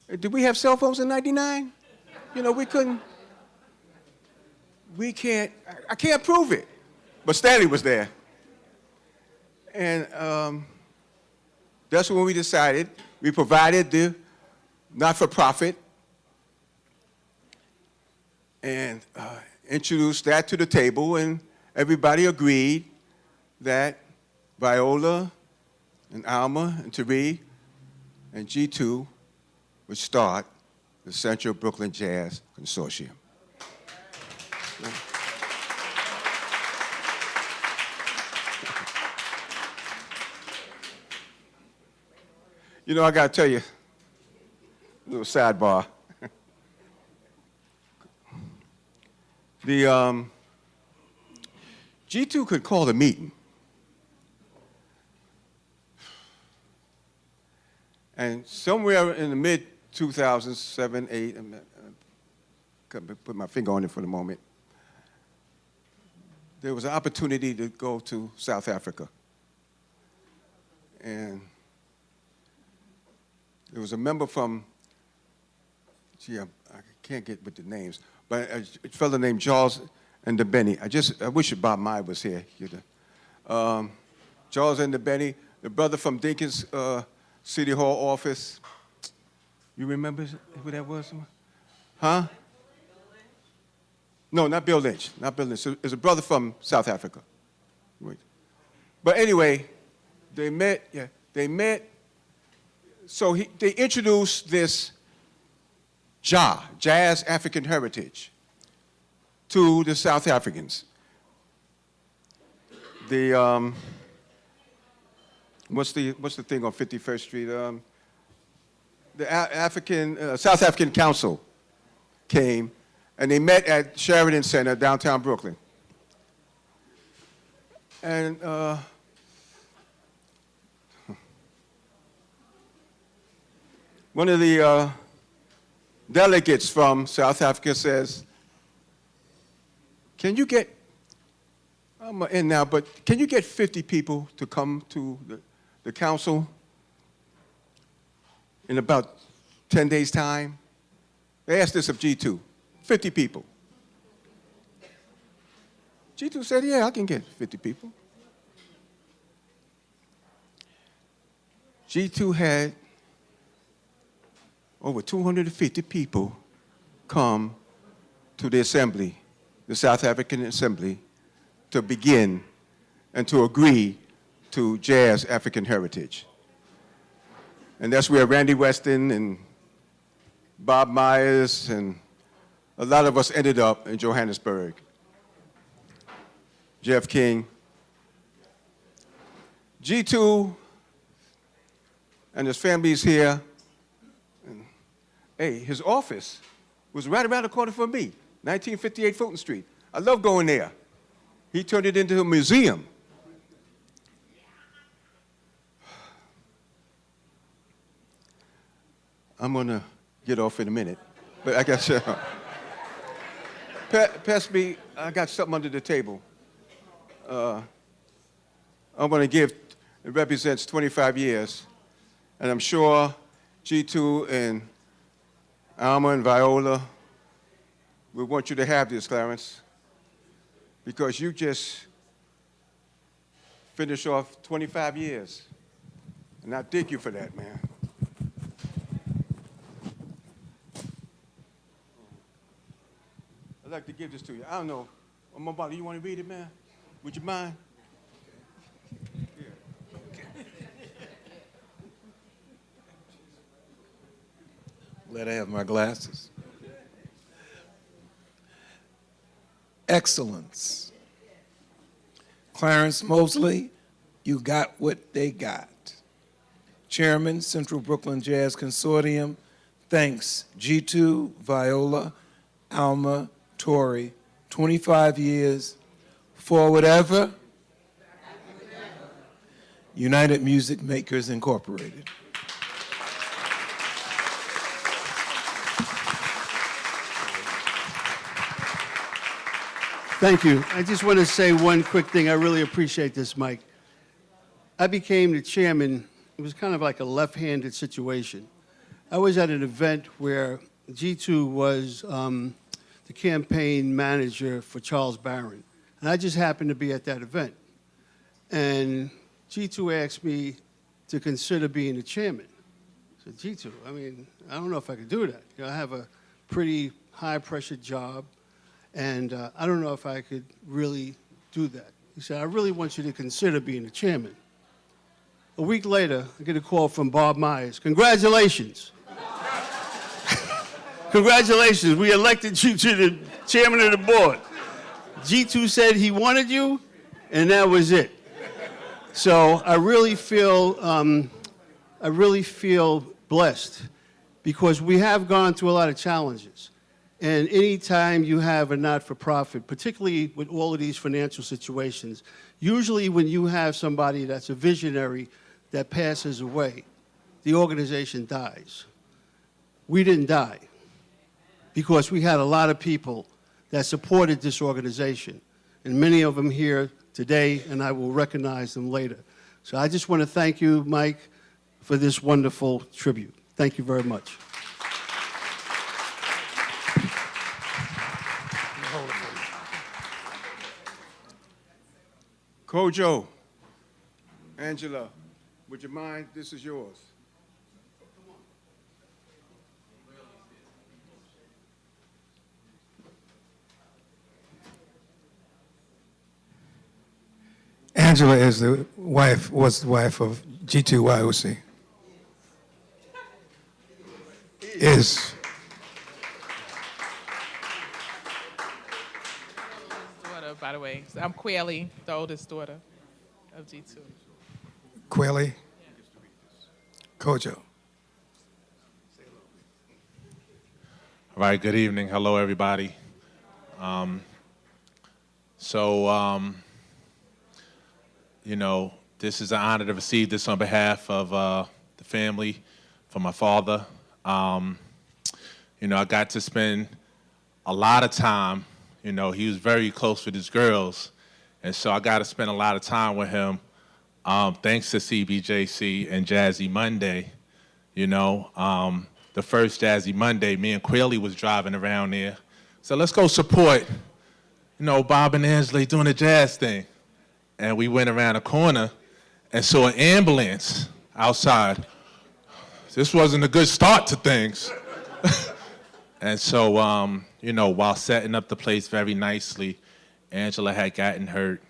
Did we have cell phones in 99? You know, we couldn't. I can't prove it. But Stanley was there. And that's when we decided. We provided the not-for-profit and introduced that to the table, and everybody agreed that Viola and Alma and Tariq and G2 would start the Central Brooklyn Jazz Consortium. You know, I got to tell you, a little sidebar. The G2 could call a meeting. And somewhere in the mid-2000s, 7, 8, put my finger on it for the moment, there was an opportunity to go to South Africa. And there was a member from, I can't get with the names, but a fellow named Charles and Benny. I wish Bob Meyer was here. Charles and Benny, the brother from Dinkins City Hall office. You remember who that was? Huh? No, not Bill Lynch. Not Bill Lynch. It's a brother from South Africa. Wait. But anyway, they met. Yeah, they met. So they introduced this Jazz African Heritage, to the South Africans. The what's the thing on 51st Street? The South African Council came, and they met at Sheridan Center, downtown Brooklyn. And one of the delegates from South Africa says, can you get, I'm in now, but can you get 50 people to come to the council in about 10 days' time? They asked this of G2, 50 people. G2 said, yeah, I can get 50 people. G2 had over 250 people come to the assembly, the South African Assembly, to begin and to agree to Jazz African Heritage. And that's where Randy Weston and Bob Myers and a lot of us ended up in Johannesburg. Jeff King. G2 and his family is here. And, hey, his office was right around the corner from me, 1958 Fulton Street. I love going there. He turned it into a museum. I'm going to get off in a minute, but I got pass me, I got something under the table. I'm going to give, it represents 25 years, and I'm sure G2 and Alma and Viola, we want you to have this, Clarence, because you just finished off 25 years. And I thank you for that, man. I'd like to give this to you. I don't know. Mobali, you want to read it, man? Would you mind? Here. Let I have my glasses. Excellence. Clarence Mosley, you got what they got. Chairman, Central Brooklyn Jazz Consortium, thanks G2, Viola, Alma, Tori, 25 years, for whatever. United Music Makers Incorporated. Thank you. I just want to say one quick thing. I really appreciate this, Mike. I became the chairman. It was kind of like a left-handed situation. I was at an event where G2 was the campaign manager for Charles Barron. And I just happened to be at that event. And G2 asked me to consider being the chairman. I said, G2, I mean, I don't know if I could do that. You know, I have a pretty high-pressure job, and I don't know if I could really do that. He said, I really want you to consider being the chairman. A week later, I get a call from Bob Myers. Congratulations. Congratulations, we elected you to the chairman of the board. G2 said he wanted you, and that was it. So I really feel blessed because we have gone through a lot of challenges. And anytime you have a not-for-profit, particularly with all of these financial situations, usually when you have somebody that's a visionary that passes away, the organization dies. We didn't die because we had a lot of people that supported this organization, and many of them here today, and I will recognize them later. So I just want to thank you, Mike, for this wonderful tribute. Thank you very much. Kojo, Angela, would you mind? This is yours. Angela is the wife, was the wife of G2YOC. Is. Daughter, by the way. So I'm Quayle, the oldest daughter of G2. Quayle. Kojo. All right, good evening. Hello, everybody. You know, this is an honor to receive this on behalf of the family, for my father. You know, I got to spend a lot of time, you know, he was very close with his girls, and so I got to spend a lot of time with him, thanks to CBJC and Jazzy Monday. You know, the first Jazzy Monday, me and Quayle was driving around there. So let's go support, you know, Bob and Angela doing the jazz thing. And we went around a corner and saw an ambulance outside. This wasn't a good start to things. And so, you know, while setting up the place very nicely, Angela had gotten hurt.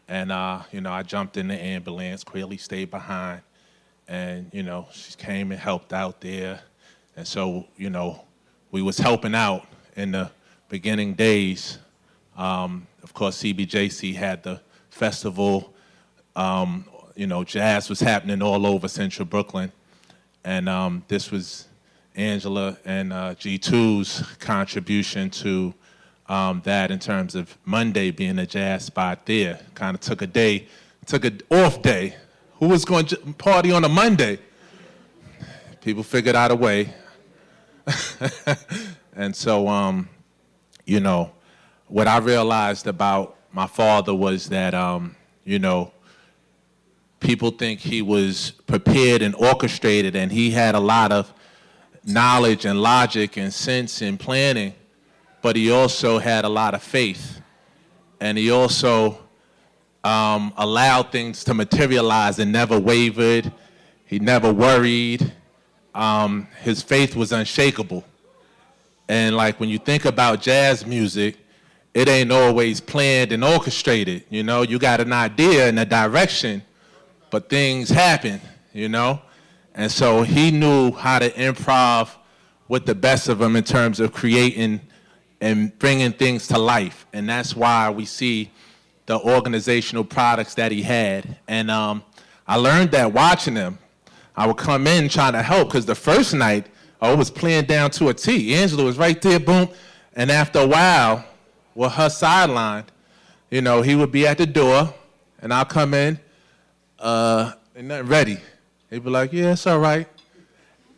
And, you know, I jumped in the ambulance. Quayle stayed behind. And, you know, she came and helped out there. And so, you know, we was helping out in the beginning days. Of course, CBJC had the festival. You know, jazz was happening all over Central Brooklyn. And this was Angela and G2's contribution to that in terms of Monday being a jazz spot there. Kind of took an off day. Who was going to party on a Monday? People figured out a way. And so, you know, what I realized about my father was that, you know, people think he was prepared and orchestrated, and he had a lot of knowledge and logic and sense and planning, but he also had a lot of faith. And he also allowed things to materialize and never wavered. He never worried. His faith was unshakable. And like when you think about jazz music, it ain't always planned and orchestrated. You know, you got an idea and a direction, but things happen, you know? And so he knew how to improv with the best of them in terms of creating and bringing things to life. And that's why we see the organizational products that he had. And I learned that watching him. I would come in trying to help, because the first night, I was playing down to a T. Angela was right there, boom. And after a while, with her sidelined, you know, he would be at the door, and I'll come in, ain't nothing ready. He'd be like, yeah, it's all right.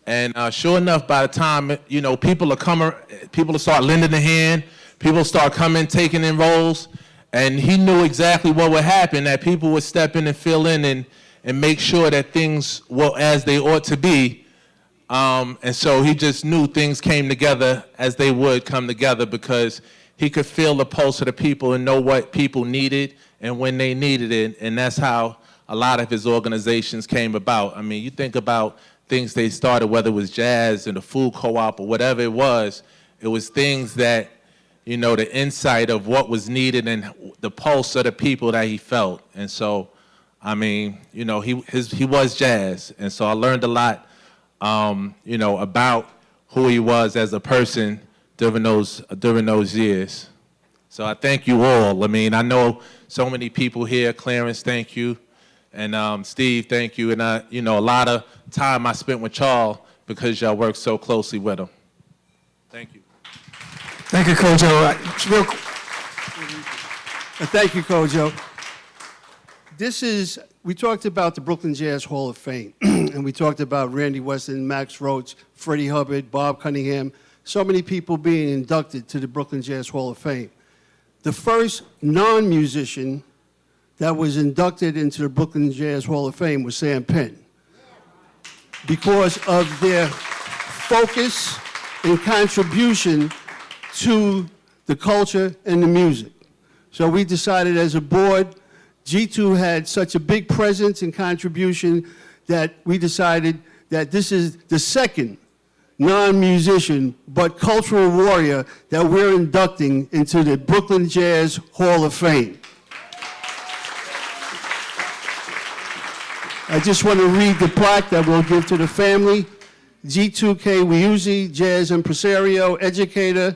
And sure enough, by the time, you know, people will start lending a hand, people start coming, taking in roles, and he knew exactly what would happen, that people would step in and fill in and make sure that things were as they ought to be. And so he just knew things came together as they would come together because he could feel the pulse of the people and know what people needed and when they needed it. And that's how a lot of his organizations came about. I mean, you think about things they started, whether it was jazz and the food co-op or whatever it was things that, you know, the insight of what was needed and the pulse of the people that he felt. And so, I mean, you know, he was jazz. And so I learned a lot, you know, about who he was as a person during those years. So I thank you all. I mean, I know so many people here. Clarence, thank you. And Steve, thank you. And you know, a lot of time I spent with Charles because y'all worked so closely with him. Thank you. Thank you, Kojo. Thank you, Kojo. We talked about the Brooklyn Jazz Hall of Fame, and we talked about Randy Weston, Max Roach, Freddie Hubbard, Bob Cunningham, so many people being inducted to the Brooklyn Jazz Hall of Fame. The first non-musician that was inducted into the Brooklyn Jazz Hall of Fame was Sam Penn, because of their focus and contribution to the culture and the music. So we decided as a board, G2 had such a big presence and contribution that we decided that this is the second non-musician but cultural warrior that we're inducting into the Brooklyn Jazz Hall of Fame. I just want to read the plaque that we'll give to the family. G2K Wiuzi, jazz impresario, educator.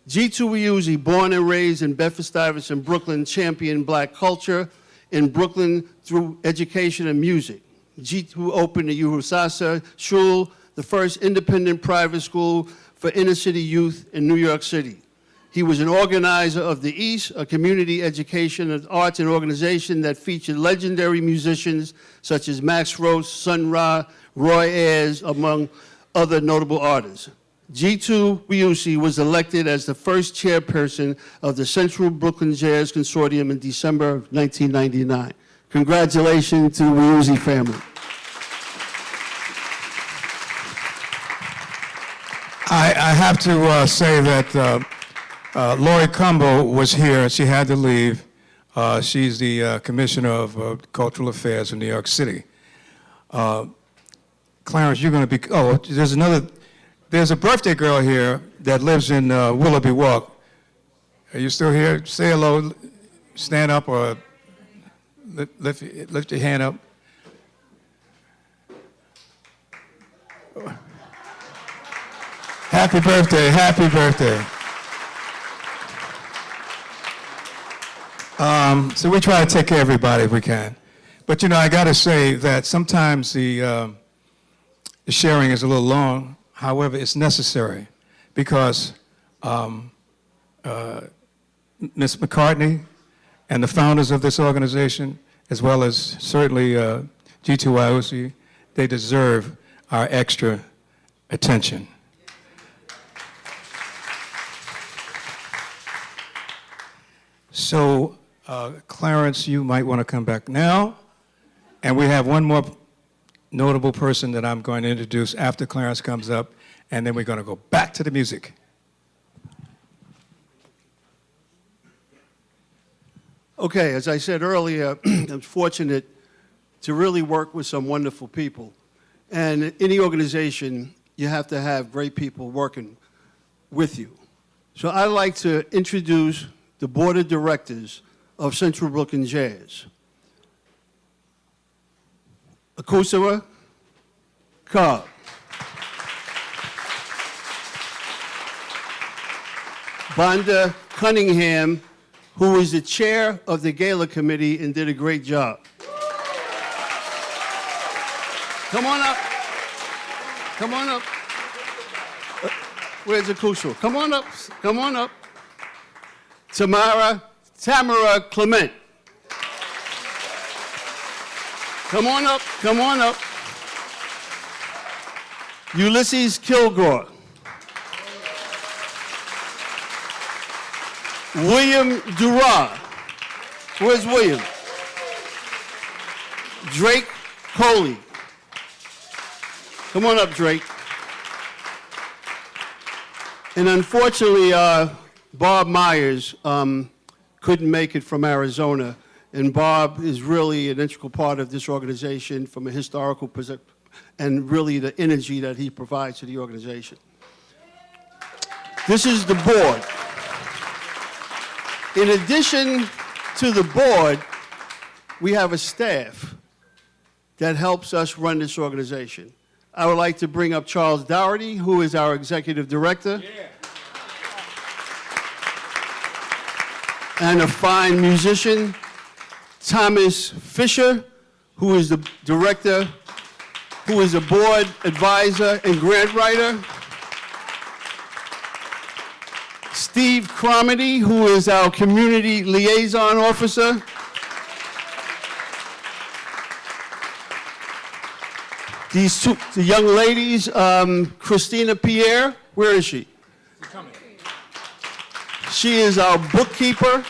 G2 Wiuzi, born and raised in Bedford-Stuyvesant, Brooklyn, championed black culture in Brooklyn through education and music. G2 opened the Uhusasa Shul, the first independent private school for inner city youth in New York City. He was an organizer of the East, a community education and arts and organization that featured legendary musicians such as Max Roach, Sun Ra, Roy Ayers, among other notable artists. G2 Wiuzi was elected as the first chairperson of the Central Brooklyn Jazz Consortium in December of 1999. Congratulations to the Wiuzi family. I have to say that Lori Cumbo was here, and she had to leave. She's the Commissioner of Cultural Affairs in New York City. Clarence, you're going to be, there's a birthday girl here that lives in Willoughby Walk. Are you still here? Say hello, stand up, or lift your hand up. Happy birthday, happy birthday. So we try to take care of everybody if we can. But you know, I gotta say that sometimes the sharing is a little long. However, it's necessary because Ms. McCartney and the founders of this organization, as well as certainly G2 Wiuzi, they deserve our extra attention. So, Clarence, you might want to come back now. And we have one more notable person that I'm going to introduce after Clarence comes up, and then we're going to go back to the music. Okay, as I said earlier, I'm fortunate to really work with some wonderful people. And in any organization, you have to have great people working with you. So I'd like to introduce the Board of Directors of Central Brooklyn Jazz. Akusara Cobb. Bonda Cunningham, who is the chair of the Gala committee and did a great job. Come on up. Come on up. Where's Akusara? Come on up. Come on up. Tamara Clement. Come on up, come on up. Ulysses Kilgore. William Durant. Where's William? Drake Coley. Come on up, Drake. And unfortunately, Bob Myers couldn't make it from Arizona. And Bob is really an integral part of this organization from a historical perspective and really the energy that he provides to the organization. This is the board. In addition to the board, we have a staff that helps us run this organization. I would like to bring up Charles Dougherty, who is our executive director. Yeah. And a fine musician, Thomas Fisher, who is the director, who is a board advisor and grant writer. Steve Cromedy, who is our community liaison officer. These two the young ladies, Christina Pierre, where is she? She is our bookkeeper.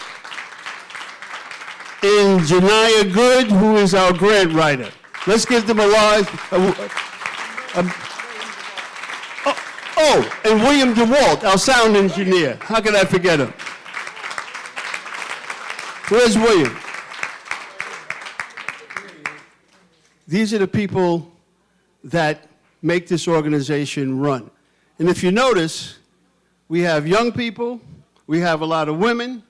And Janiyah Good, who is our grant writer. Let's give them a live. And William DeWalt, our sound engineer. How could I forget him? Where's William? These are the people that make this organization run. And if you notice, we have young people, we have a lot of women,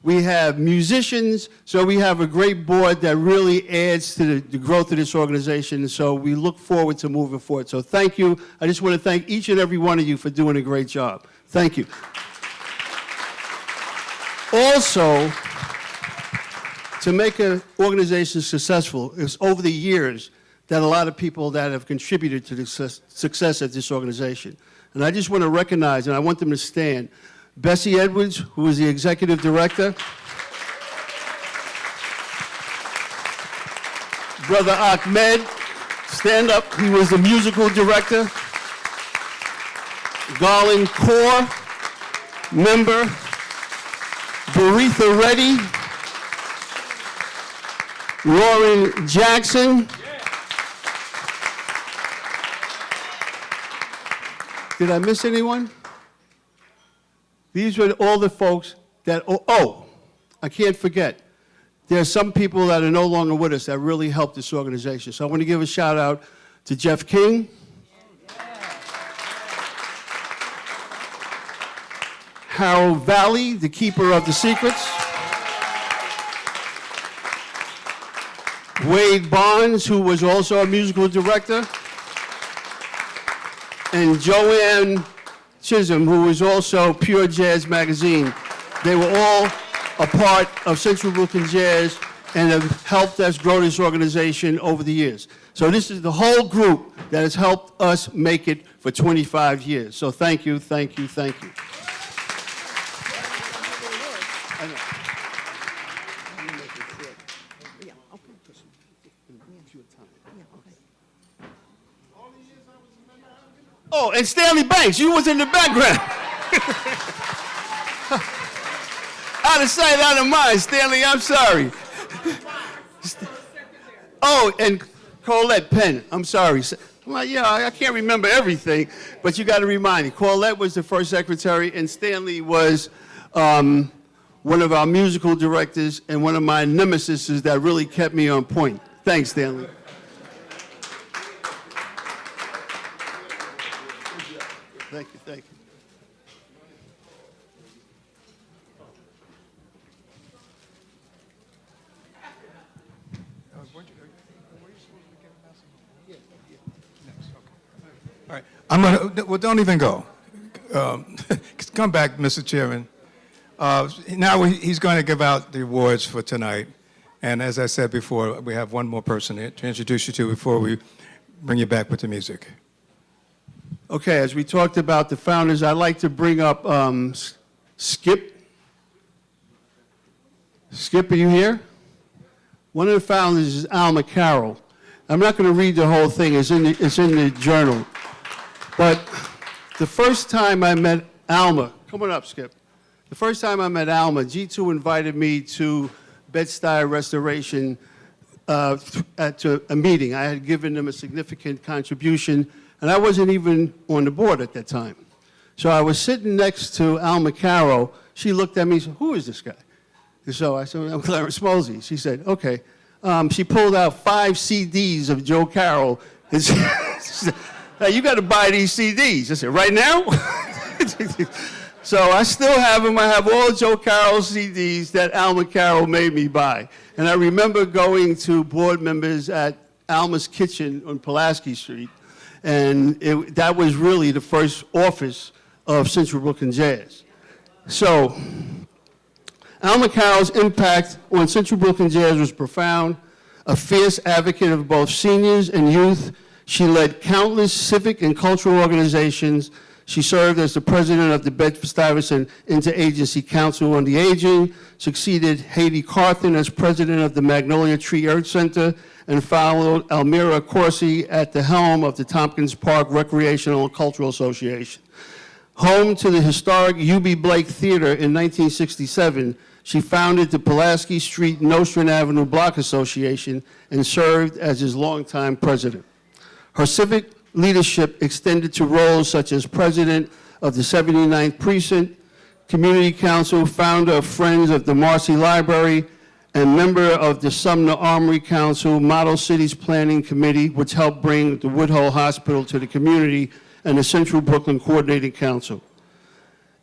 we have musicians, so we have a great board that really adds to the growth of this organization, so we look forward to moving forward. So thank you. I just want to thank each and every one of you for doing a great job. Thank you. Also, to make an organization successful, it's over the years that a lot of people that have contributed to the success of this organization. And I just want to recognize, and I want them to stand, Bessie Edwards, who is the executive director. Brother Ahmed, stand up, he was the musical director. Garland Kaur, member. Baritha Reddy. Lauren Jackson. Did I miss anyone? These were all the folks that, I can't forget. There are some people that are no longer with us that really helped this organization. So I want to give a shout out to Jeff King. Harold Valley, the keeper of the secrets. Wade Barnes, who was also a musical director. And Joanne Chisholm, who was also Pure Jazz Magazine. They were all a part of Central Brooklyn Jazz and have helped us grow this organization over the years. So this is the whole group that has helped us make it for 25 years. So thank you, thank you, thank you. Oh, and Stanley Banks, you was in the background. Out of sight, out of mind. Stanley, I'm sorry. Oh, and Colette Penn, I'm sorry. Well, yeah, I can't remember everything, but you got to remind me. Colette was the first secretary, and Stanley was one of our musical directors and one of my nemesises that really kept me on point. Thanks, Stanley. Thank you, thank you. All right, I'm gonna, well, don't even go. Come back, Mr. Chairman. Now he's going to give out the awards for tonight. And as I said before, we have one more person to introduce you to before we bring you back with the music. Okay, as we talked about the founders, I'd like to bring up Skip. Skip, are you here? One of the founders is Alma Carroll. I'm not going to read the whole thing. It's in the journal. But the first time I met Alma, come on up, Skip. The first time I met Alma, G2 invited me to Bed-Stuy Restoration to a meeting. I had given them a significant contribution, and I wasn't even on the board at that time. So I was sitting next to Alma Carroll. She looked at me and said, "Who is this guy?" And so I said, "I'm Clarence Mosey." She said, "Okay." She pulled out 5 CDs of Joe Carroll. And she said, "Hey, you got to buy these CDs." I said, "Right now?" So I still have them. I have all Joe Carroll's CDs that Alma Carroll made me buy. And I remember going to board members at Alma's Kitchen on Pulaski Street, and that was really the first office of Central Brooklyn Jazz. So Alma Carroll's impact on Central Brooklyn Jazz was profound. A fierce advocate of both seniors and youth, she led countless civic and cultural organizations. She served as the president of the Bedford-Stuyvesant Interagency Council on the Aging, succeeded Haiti Carthen as president of the Magnolia Tree Earth Center, and followed Elmira Corsi at the helm of the Tompkins Park Recreational and Cultural Association. Home to the historic U.B. Blake Theater in 1967, she founded the Pulaski Street Nostrand Avenue Block Association and served as its longtime president. Her civic leadership extended to roles such as president of the 79th Precinct, Community Council, founder of Friends of the Marcy Library, and member of the Sumner Armory Council Model Cities Planning Committee, which helped bring the Woodhull Hospital to the community, and the Central Brooklyn Coordinating Council.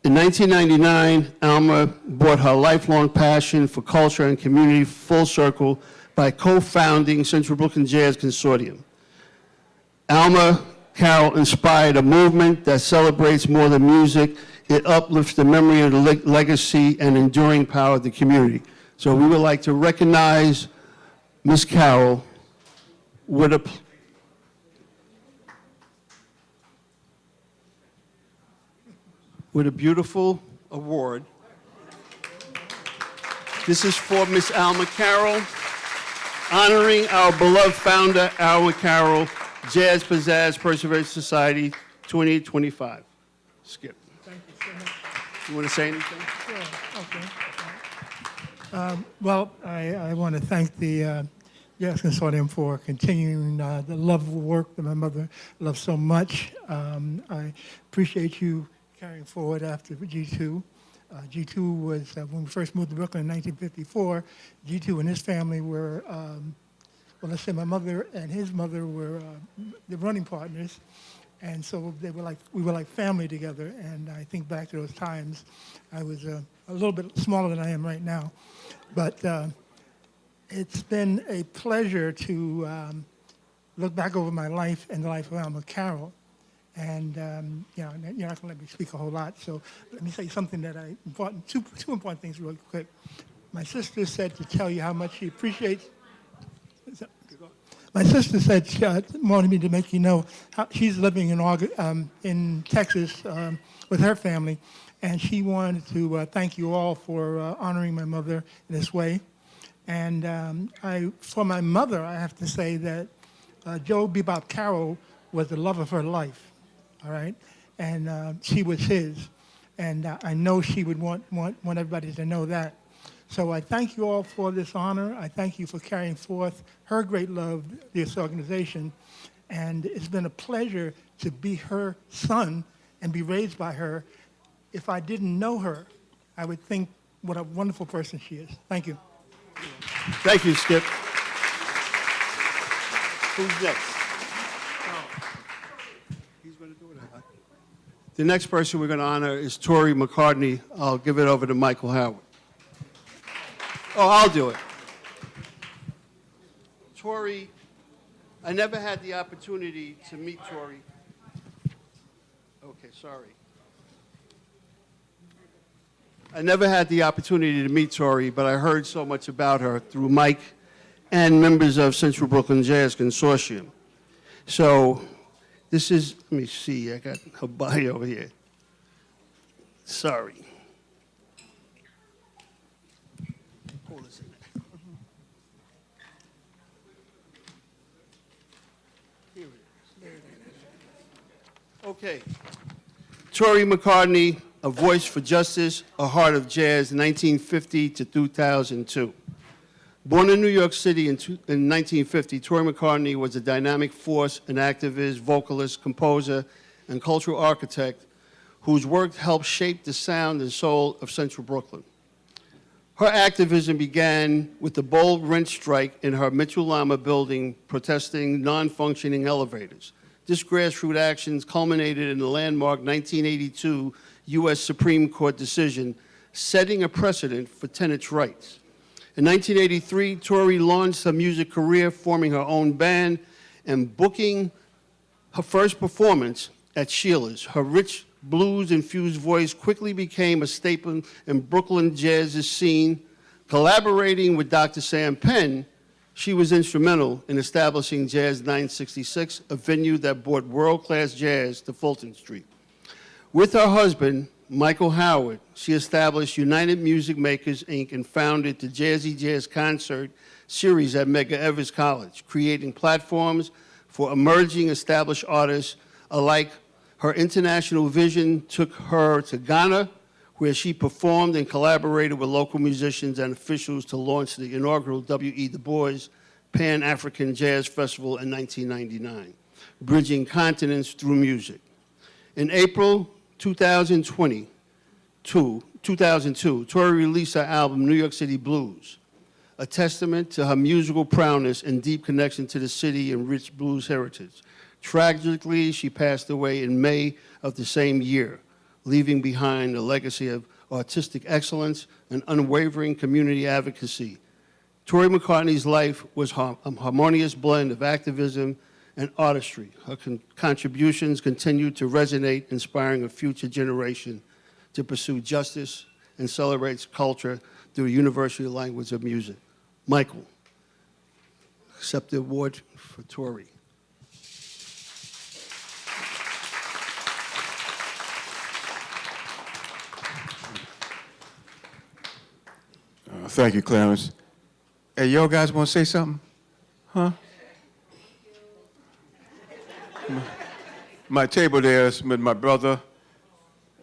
In 1999, Alma brought her lifelong passion for culture and community full circle by co-founding Central Brooklyn Jazz Consortium. Alma Carroll inspired a movement that celebrates more than music. It uplifts the memory of the legacy and enduring power of the community. So we would like to recognize Ms. Carroll with a beautiful award. This is for Ms. Alma Carroll, honoring our beloved founder, Alma Carroll, Jazz Pizzazz Perseverance Society 2025. Skip. Thank you so much. You want to say anything? Sure, okay. Well, I want to thank the Jazz Consortium for continuing the lovely work that my mother loved so much. I appreciate you carrying forward after G2. G2 was, when we first moved to Brooklyn in 1954, G2 and his family were, well, let's say my mother and his mother were the running partners. And so we were like family together. And I think back to those times, I was a little bit smaller than I am right now. But it's been a pleasure to look back over my life and the life of Alma Carroll. And you know, you're not going to let me speak a whole lot, so let me say something that two important things really quick. My sister said to tell you how much she appreciates. My sister said she wanted me to make you know how she's living in Texas with her family, and she wanted to thank you all for honoring my mother in this way. And for my mother, I have to say that Joe Bebop Carroll was the love of her life. All right, and she was his, and I know she would want everybody to know that. So I thank you all for this honor. I thank you for carrying forth her great love, this organization, and it's been a pleasure to be her son and be raised by her. If I didn't know her, I would think what a wonderful person she is. Thank you. Thank you, Skip. Who's next? The next person we're going to honor is Tori McCartney. I'll give it over to Michael Howard. Oh, I'll do it. Tori, I never had the opportunity to meet Tori. Okay, sorry. I never had the opportunity to meet Tori, but I heard so much about her through Mike and members of Central Brooklyn Jazz Consortium. So this is, let me see, I got her bio over here. Sorry. Hold this in there. Here it is. Okay. Tori McCartney A Voice for Justice, A Heart of Jazz, 1950 to 2002. Born in New York City in 1950, Tori McCartney was a dynamic force, an activist, vocalist, composer, and cultural architect whose work helped shape the sound and soul of Central Brooklyn. Her activism began with the bold rent strike in her Mitchell Lama building protesting non-functioning elevators. This grassroots action culminated in the landmark 1982 U.S. Supreme Court decision setting a precedent for tenants' rights. In 1983, Tori launched her music career, forming her own band and booking her first performance at Sheila's. Her rich blues-infused voice quickly became a staple in Brooklyn Jazz's scene. Collaborating with Dr. Sam Penn, she was instrumental in establishing Jazz 966, a venue that brought world-class jazz to Fulton Street. With her husband, Michael Howard, she established United Music Makers, Inc. and founded the Jazzy Jazz Concert series at Medgar Evers College, creating platforms for emerging established artists alike. Her international vision took her to Ghana, where she performed and collaborated with local musicians and officials to launch the inaugural W.E. Du Bois Pan-African Jazz Festival in 1999, bridging continents through music. In April 2002, Tori released her album, New York City Blues, a testament to her musical prowess and deep connection to the city and rich blues heritage. Tragically, she passed away in May of the same year, leaving behind a legacy of artistic excellence and unwavering community advocacy. Tori McCartney's life was a harmonious blend of activism and artistry. Her contributions continue to resonate, inspiring a future generation to pursue justice and celebrate culture through a universal language of music. Michael, accept the award for Tori. Thank you, Clarence. Hey, y'all guys want to say something? Huh? My table there is with my brother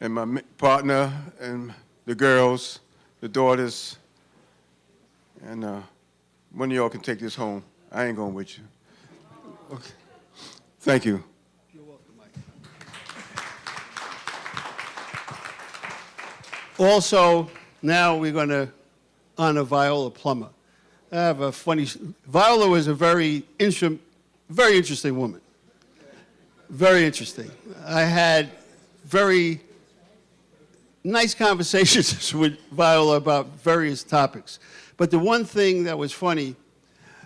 and my partner and the girls, the daughters, and one of y'all can take this home. I ain't going with you. Okay. Thank you. You're welcome, Mike. Also, now we're going to honor Viola Plummer. I have a funny, Viola was a very interesting woman. Very interesting. I had very nice conversations with Viola about various topics. But the one thing that was funny,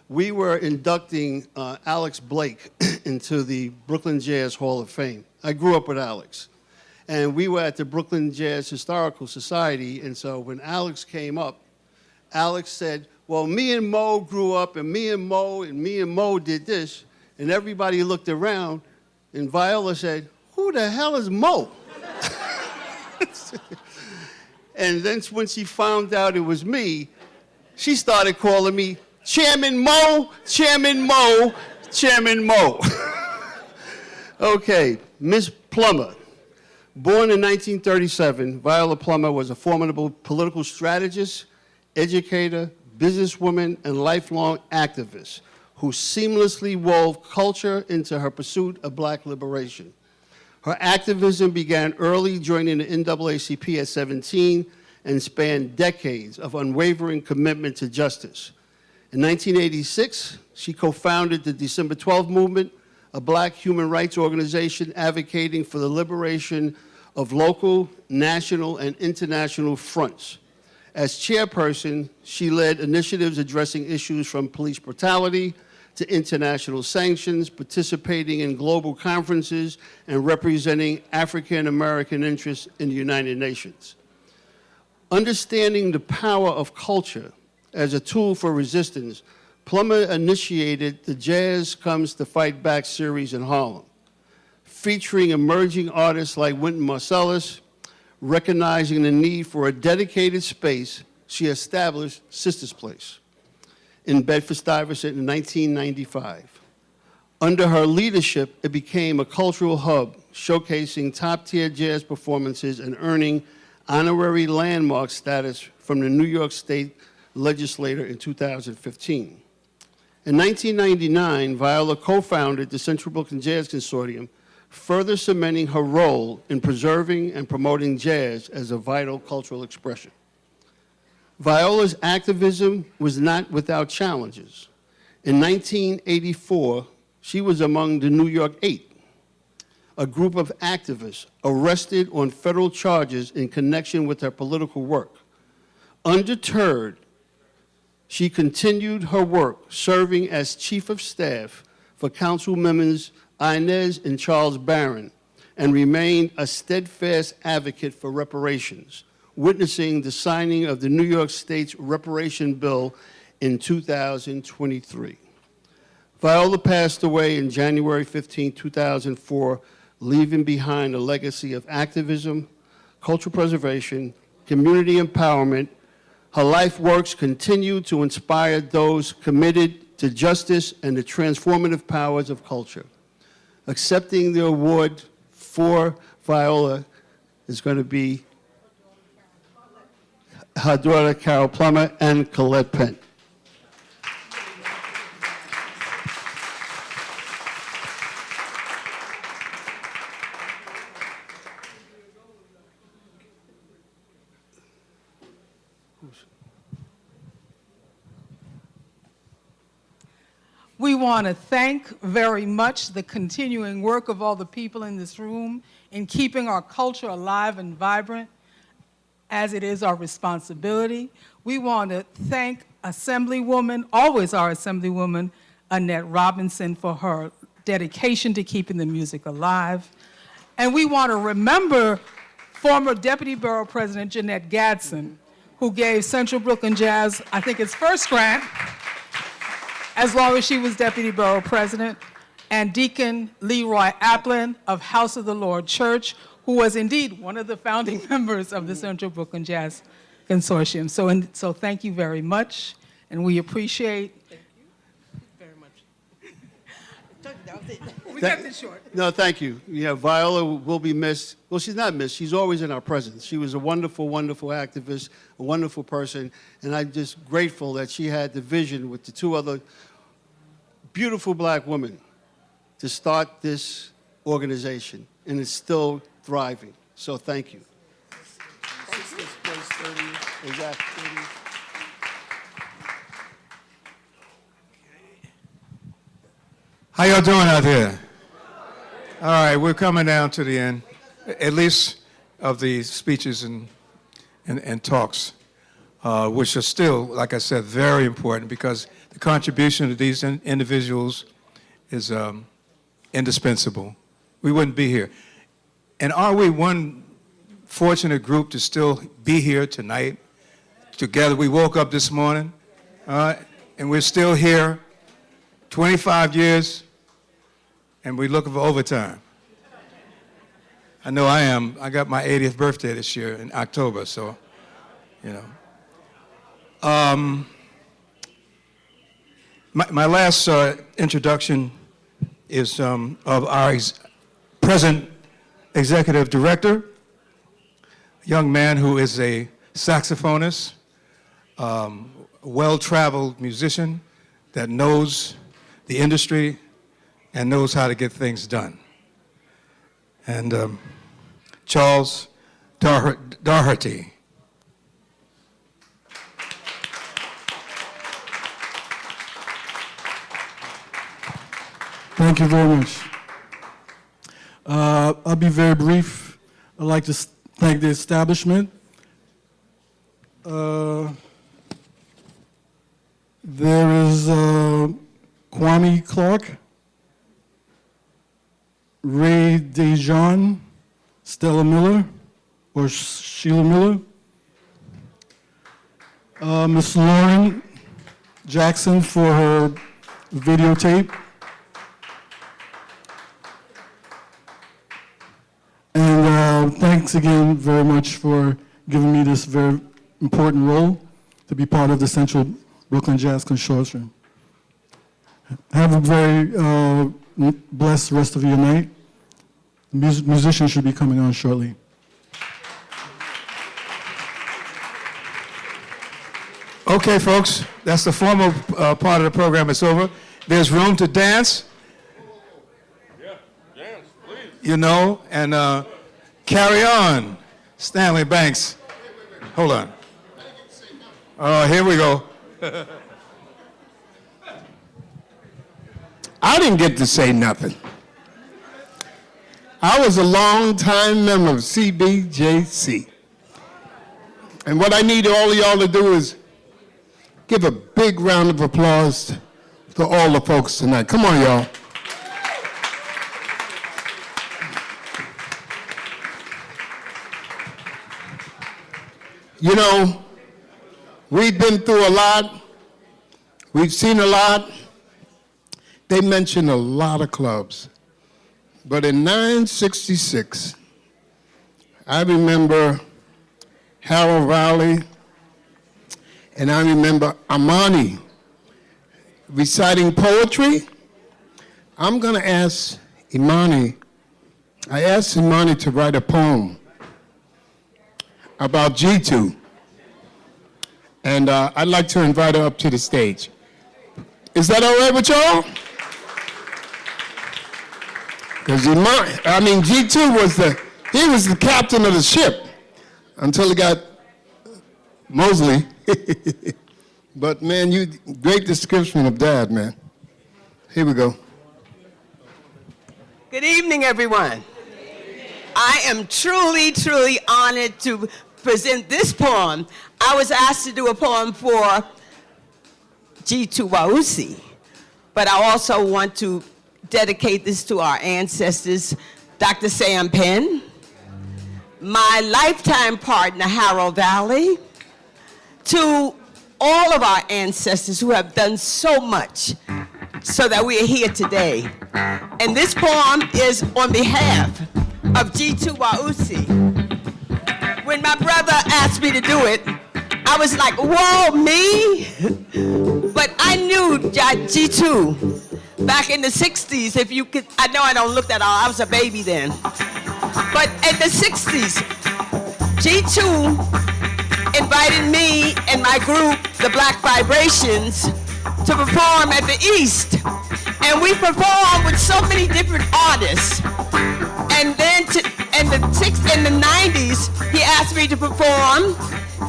we were inducting Alex Blake into the Brooklyn Jazz Hall of Fame. I grew up with Alex. And we were at the Brooklyn Jazz Historical Society, and so when Alex came up, Alex said, well, me and Mo grew up, and me and Mo did this, and everybody looked around, and Viola said, who the hell is Mo? And then when she found out it was me, she started calling me Chairman Mo, Chairman Mo, Chairman Mo. Okay, Miss Plummer. Born in 1937, Viola Plummer was a formidable political strategist, educator, businesswoman, and lifelong activist who seamlessly wove culture into her pursuit of black liberation. Her activism began early, joining the NAACP at 17, and spanned decades of unwavering commitment to justice. In 1986, she co-founded the December 12 Movement, a black human rights organization advocating for the liberation of local, national, and international fronts. As chairperson, she led initiatives addressing issues from police brutality to international sanctions, participating in global conferences, and representing African American interests in the United Nations. Understanding the power of culture as a tool for resistance, Plummer initiated the Jazz Comes to Fight Back series in Harlem, featuring emerging artists like Wynton Marsalis. Recognizing the need for a dedicated space, she established Sisters Place in Bedford-Stuyvesant in 1995. Under her leadership, it became a cultural hub, showcasing top-tier jazz performances and earning honorary landmark status from the New York State Legislature in 2015. In 1999, Viola co-founded the Central Brooklyn Jazz Consortium, further cementing her role in preserving and promoting jazz as a vital cultural expression. Viola's activism was not without challenges. In 1984, she was among the New York Eight, a group of activists arrested on federal charges in connection with her political work. Undeterred, she continued her work serving as chief of staff for council members Inez and Charles Barron, and remained a steadfast advocate for reparations, witnessing the signing of the New York State's reparation bill in 2023. Viola passed away in January 15, 2004, leaving behind a legacy of activism, cultural preservation, community empowerment. Her life works continue to inspire those committed to justice and the transformative powers of culture. Accepting the award for Viola is going to be her daughter, Carol Plummer, and Colette Penn. We want to thank very much the continuing work of all the people in this room in keeping our culture alive and vibrant, as it is our responsibility. We want to thank Assemblywoman, always our Assemblywoman, Annette Robinson, for her dedication to keeping the music alive. And we want to remember former Deputy Borough President Jeanette Gadsden, who gave Central Brooklyn Jazz, I think, its first grant, as long as she was Deputy Borough President, and Deacon Leroy Applin of House of the Lord Church, who was indeed one of the founding members of the Central Brooklyn Jazz Consortium. So thank you very much, and we appreciate. Thank you very much. We kept it short. No, thank you. Yeah, Viola will be missed. Well, she's not missed. She's always in our presence. She was a wonderful, wonderful activist, a wonderful person, and I'm just grateful that she had the vision with the two other beautiful black women to start this organization, and it's still thriving. So thank you. Exactly. How y'all doing out there? All right, we're coming down to the end, at least of the speeches and talks, which are still, like I said, very important because the contribution of these individuals is indispensable. We wouldn't be here. And are we one fortunate group to still be here tonight together? We woke up this morning, and we're still here 25 years, and we're looking for overtime. I know I am. I got my 80th birthday this year in October, so, you know. My last introduction is of our present executive director, a young man who is a saxophonist, a well-traveled musician that knows the industry and knows how to get things done. And Charles Doherty. Thank you very much. I'll be very brief. I'd like to thank the establishment. There is Kwame Clark, Ray DeJean, Stella Miller, or Sheila Miller, Miss Lauren Jackson for her videotape, and thanks again very much for giving me this very important role to be part of the Central Brooklyn Jazz Consortium. Have a very blessed rest of your night. The musicians should be coming on shortly. Okay, folks, that's the formal part of the program. It's over. There's room to dance. Yeah, dance, please. You know, and carry on. Stanley Banks. Hold on. Oh, here we go. I didn't get to say nothing. I was a long-time member of CBJC. And what I need all of y'all to do is give a big round of applause to all the folks tonight. Come on, y'all. You know, we've been through a lot. We've seen a lot. They mentioned a lot of clubs. But in 1966, I remember Harold Valley, and I remember Amani reciting poetry. I'm going to ask Imani, I asked Imani to write a poem about G2. And I'd like to invite her up to the stage. Is that all right with y'all? Because G2 was the captain of the ship until he got Mosley. But man, great description of Dad, man. Here we go. Good evening, everyone. I am truly, truly honored to present this poem. I was asked to do a poem for G2 Wausi, but I also want to dedicate this to our ancestors, Dr. Sam Penn, my lifetime partner, Harold Valley, to all of our ancestors who have done so much so that we are here today. And this poem is on behalf of G2 Wausi. When my brother asked me to do it, I was like, whoa, me? But I knew G2 back in the 60s, if you could, I know I don't look that old, I was a baby then. But in the 60s, G2 invited me and my group, the Black Vibrations, to perform at the East. And we performed with so many different artists. And then in the 90s, he asked me to perform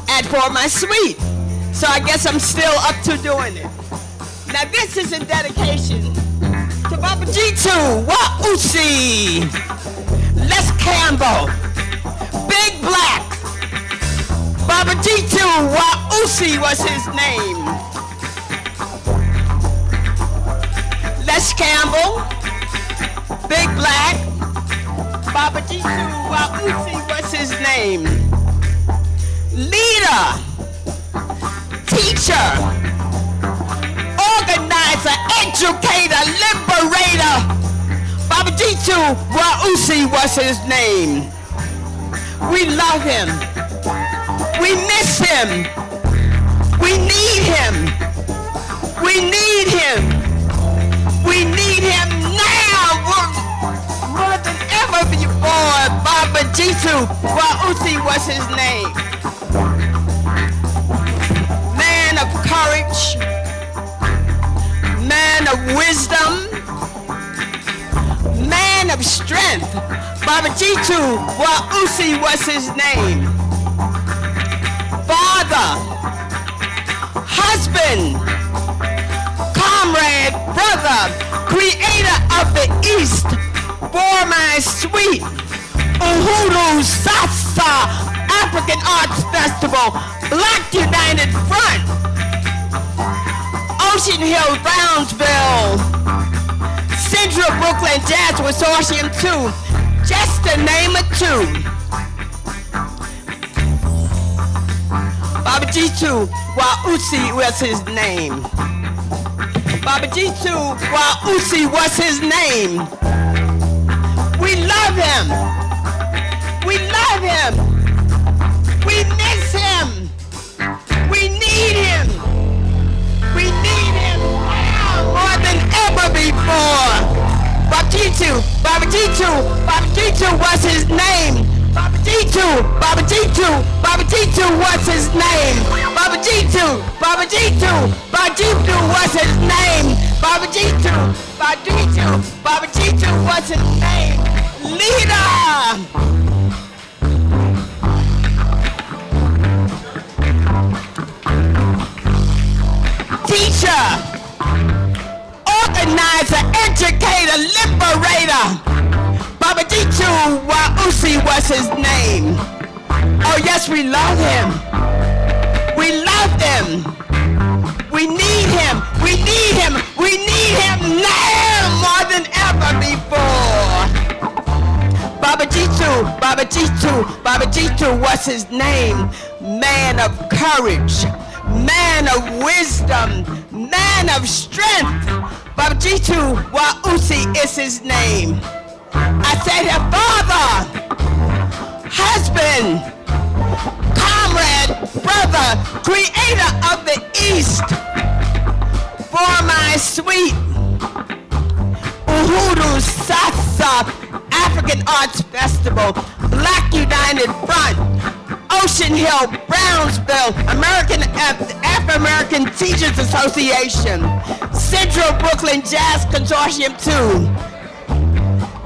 at For My Suite. So I guess I'm still up to doing it. Now this is in dedication to Baba G2, Wausi, Les Campbell, Big Black. Baba G2, Wausi was his name. Les Campbell, Big Black, Baba G2, Wausi was his name. Leader, teacher, organizer, educator, liberator. Baba G2 Wausi was his name. We love him. We miss him. We need him. We need him. We need him now more than ever before. Baba G2 Wausi was his name. Man of courage, man of wisdom, man of strength. Baba G2 Wausi was his name. Father, husband, comrade, brother, creator of the East, For My Suite, Uhuru Sasa, African Arts Festival, Black United Front, Ocean Hill, Brownsville, Central Brooklyn Jazz Consortium 2, just to name a two. Baba G2 Wausi was his name. Baba G2 Wausi was his name. We love him. We love him. We miss him. We need him. We need him now more than ever before. Baba G2, Baba G2 was his name. Baba G2, Baba G2, Baba G2 was his name. Baba G2, Baba G2, Baba G2 was his name. Baba G2, Baba G2, Baba G2 was his name. Leader! Teacher, organizer, educator, liberator. Baba G2 Wausi was his name. Oh yes, we love him. We love him. We need him. We need him. We need him now more than ever before. Baba G2, Baba G2, Baba G2 was his name. Man of courage, man of wisdom, man of strength. Baba G2 Wausi is his name. I said her father, husband, comrade, brother, creator of the East. For my sweet Uhuru Sasa African Arts Festival, Black United Front, Ocean Hill, Brownsville, Afro-American Teachers Association, Central Brooklyn Jazz Consortium 2.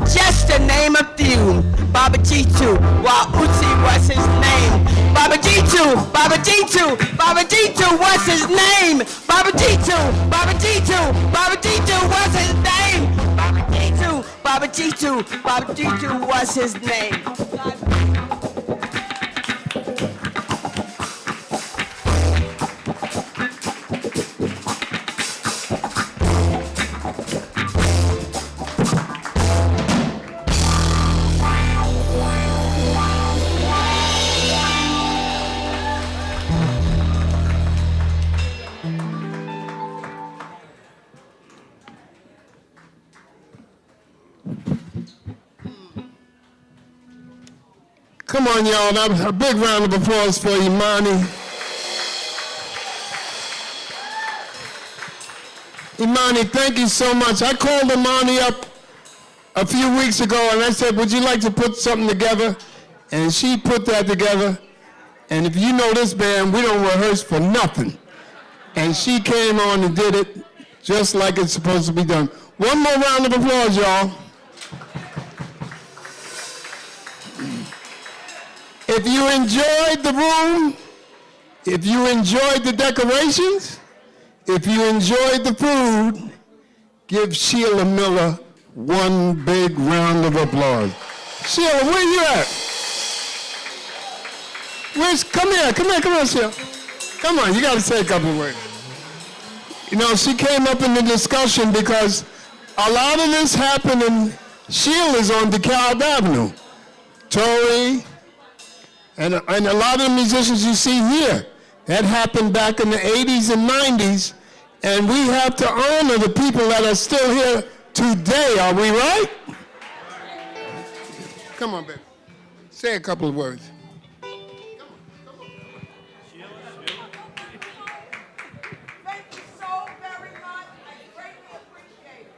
Just to name a few. Baba G2, Wausi was his name. Baba G2, Baba G2, Baba G2 was his name. Baba G2, Baba G2, Baba G2 was his name. Baba G2, Baba G2, Baba G2 was his name. Come on, y'all. Now, a big round of applause for Imani. Imani, thank you so much. I called Imani up a few weeks ago and I said, would you like to put something together? And she put that together. And if you know this band, we don't rehearse for nothing. And she came on and did it just like it's supposed to be done. One more round of applause, y'all. If you enjoyed the room, if you enjoyed the decorations, if you enjoyed the food, give Sheila Miller one big round of applause. Sheila, where you at? Come here, Sheila. Come on, you gotta say a couple of words. You know, she came up in the discussion because a lot of this happened in Sheila's on DeKalb Avenue. Tori, and a lot of the musicians you see here, that happened back in the 80s and 90s, and we have to honor the people that are still here today, are we right? Come on, baby. Say a couple of words. Thank you so very much. I greatly appreciate it.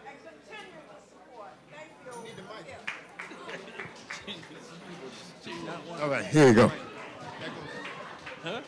And continue to support. Thank you. All right, here you go. Huh?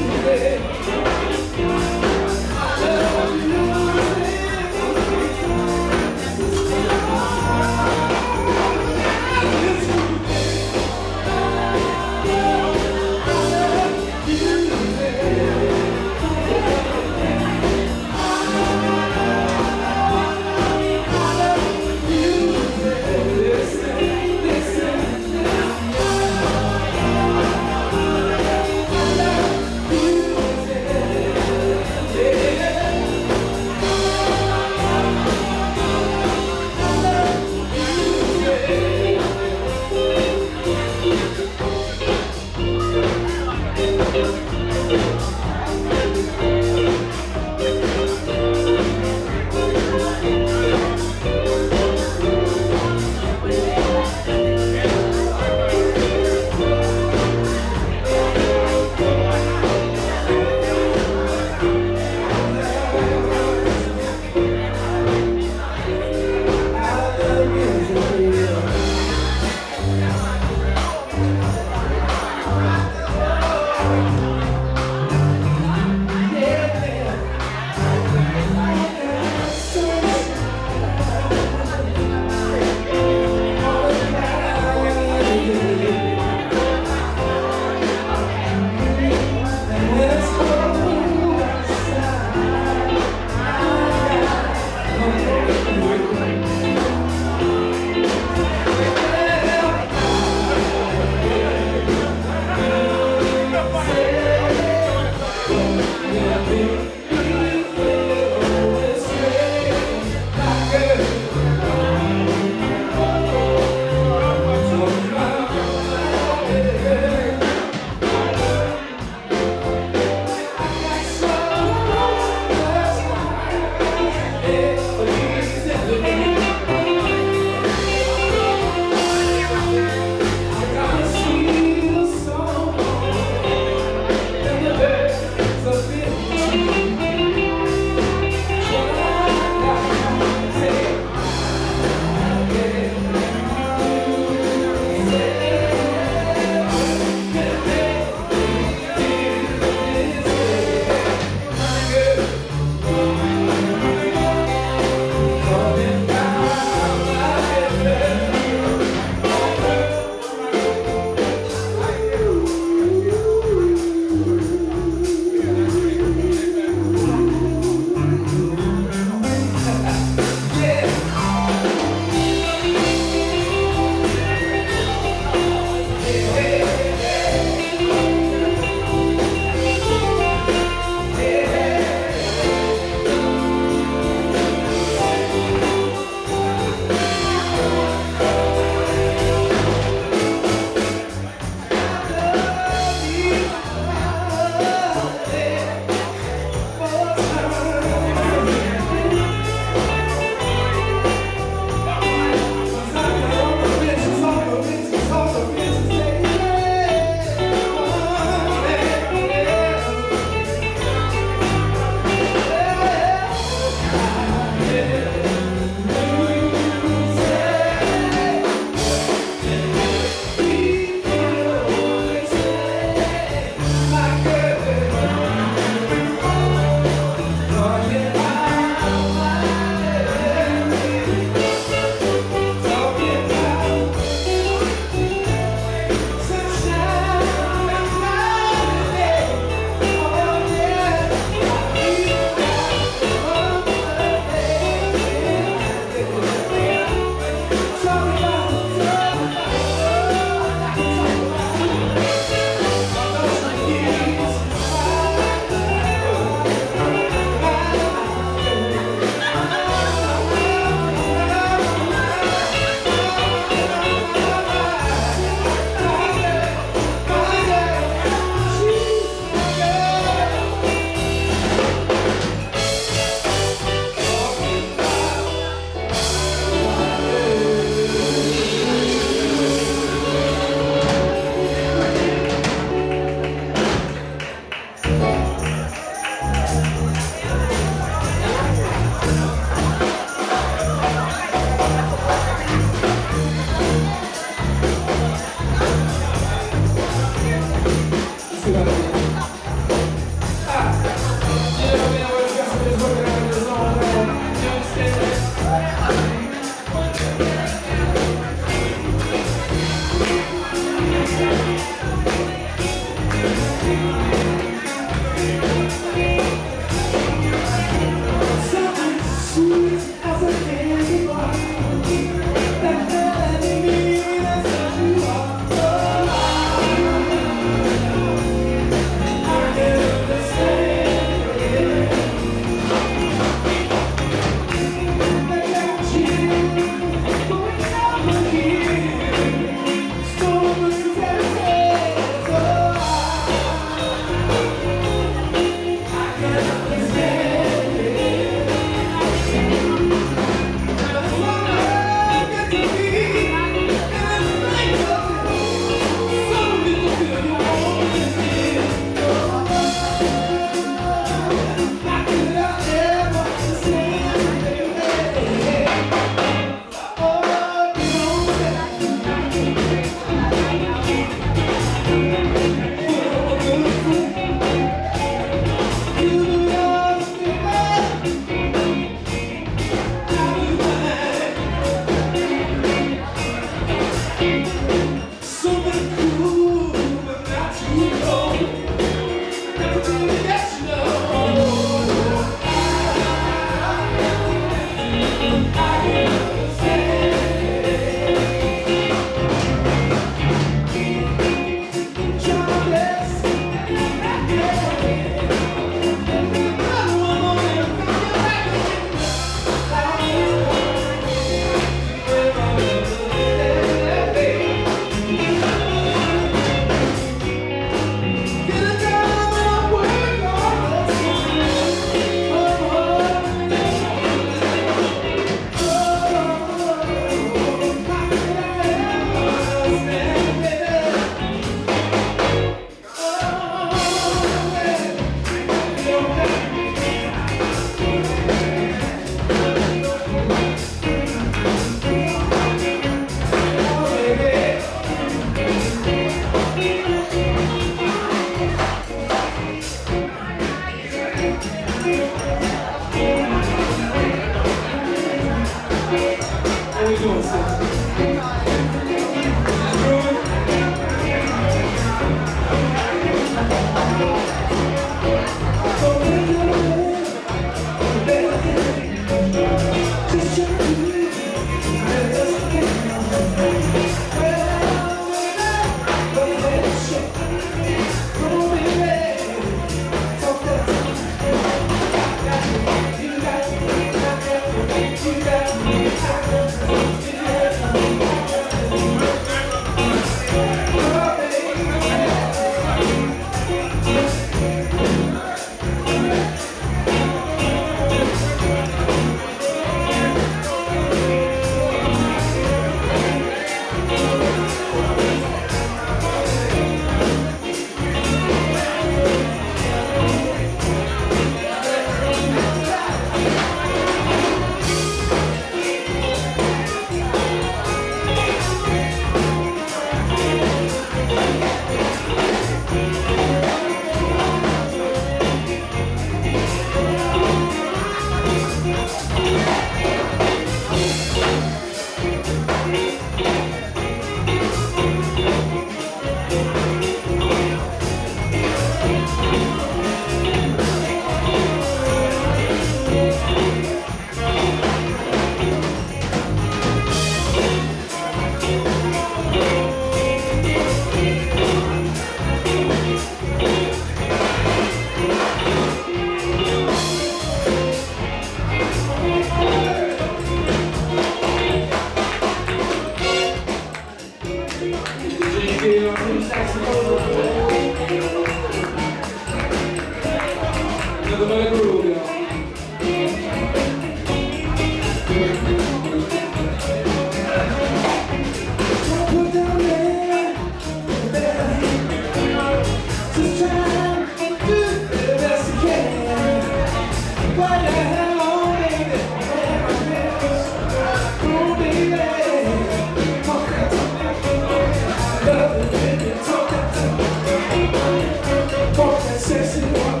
Talk that sexy one.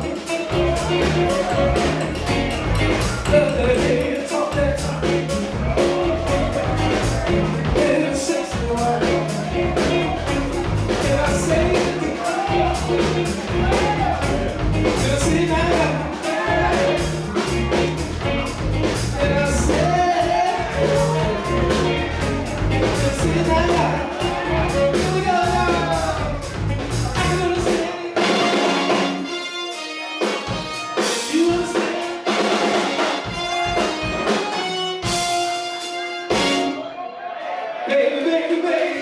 Love that day, talk that time. Little sexy one. Can I say it? Just say that. Can I say it? Just say that. Here we go now. I can understand. You understand? Baby, baby, baby.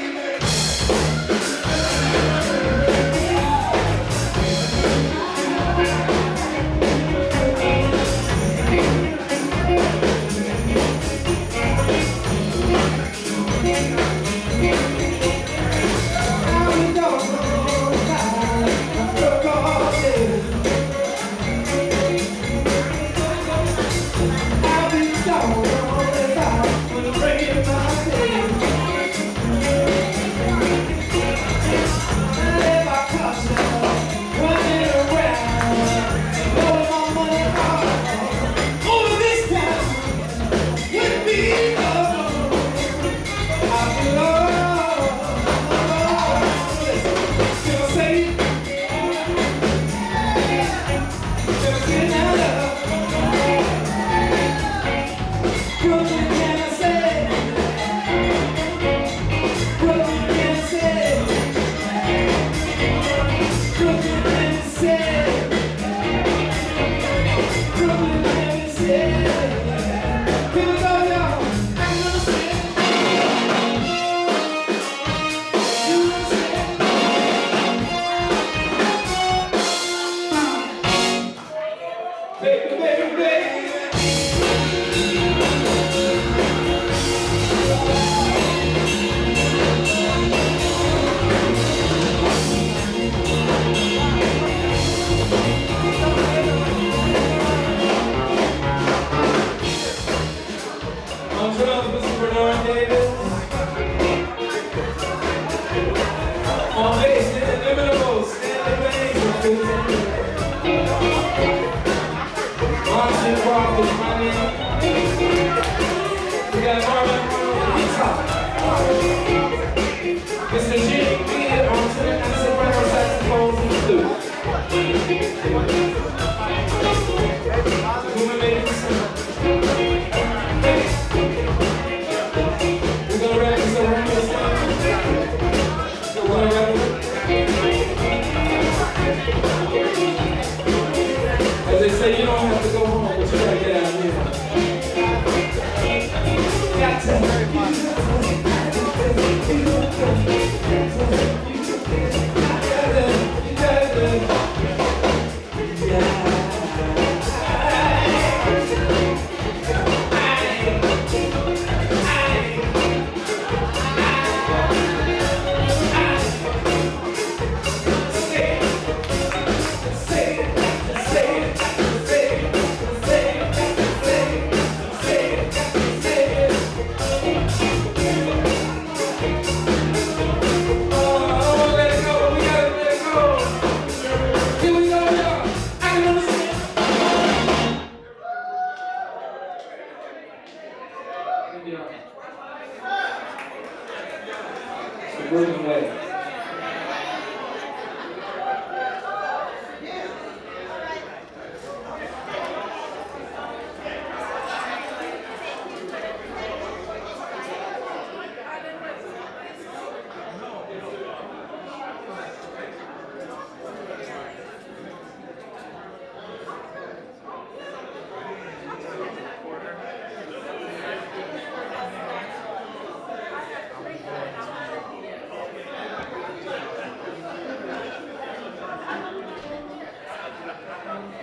As they say, you don't have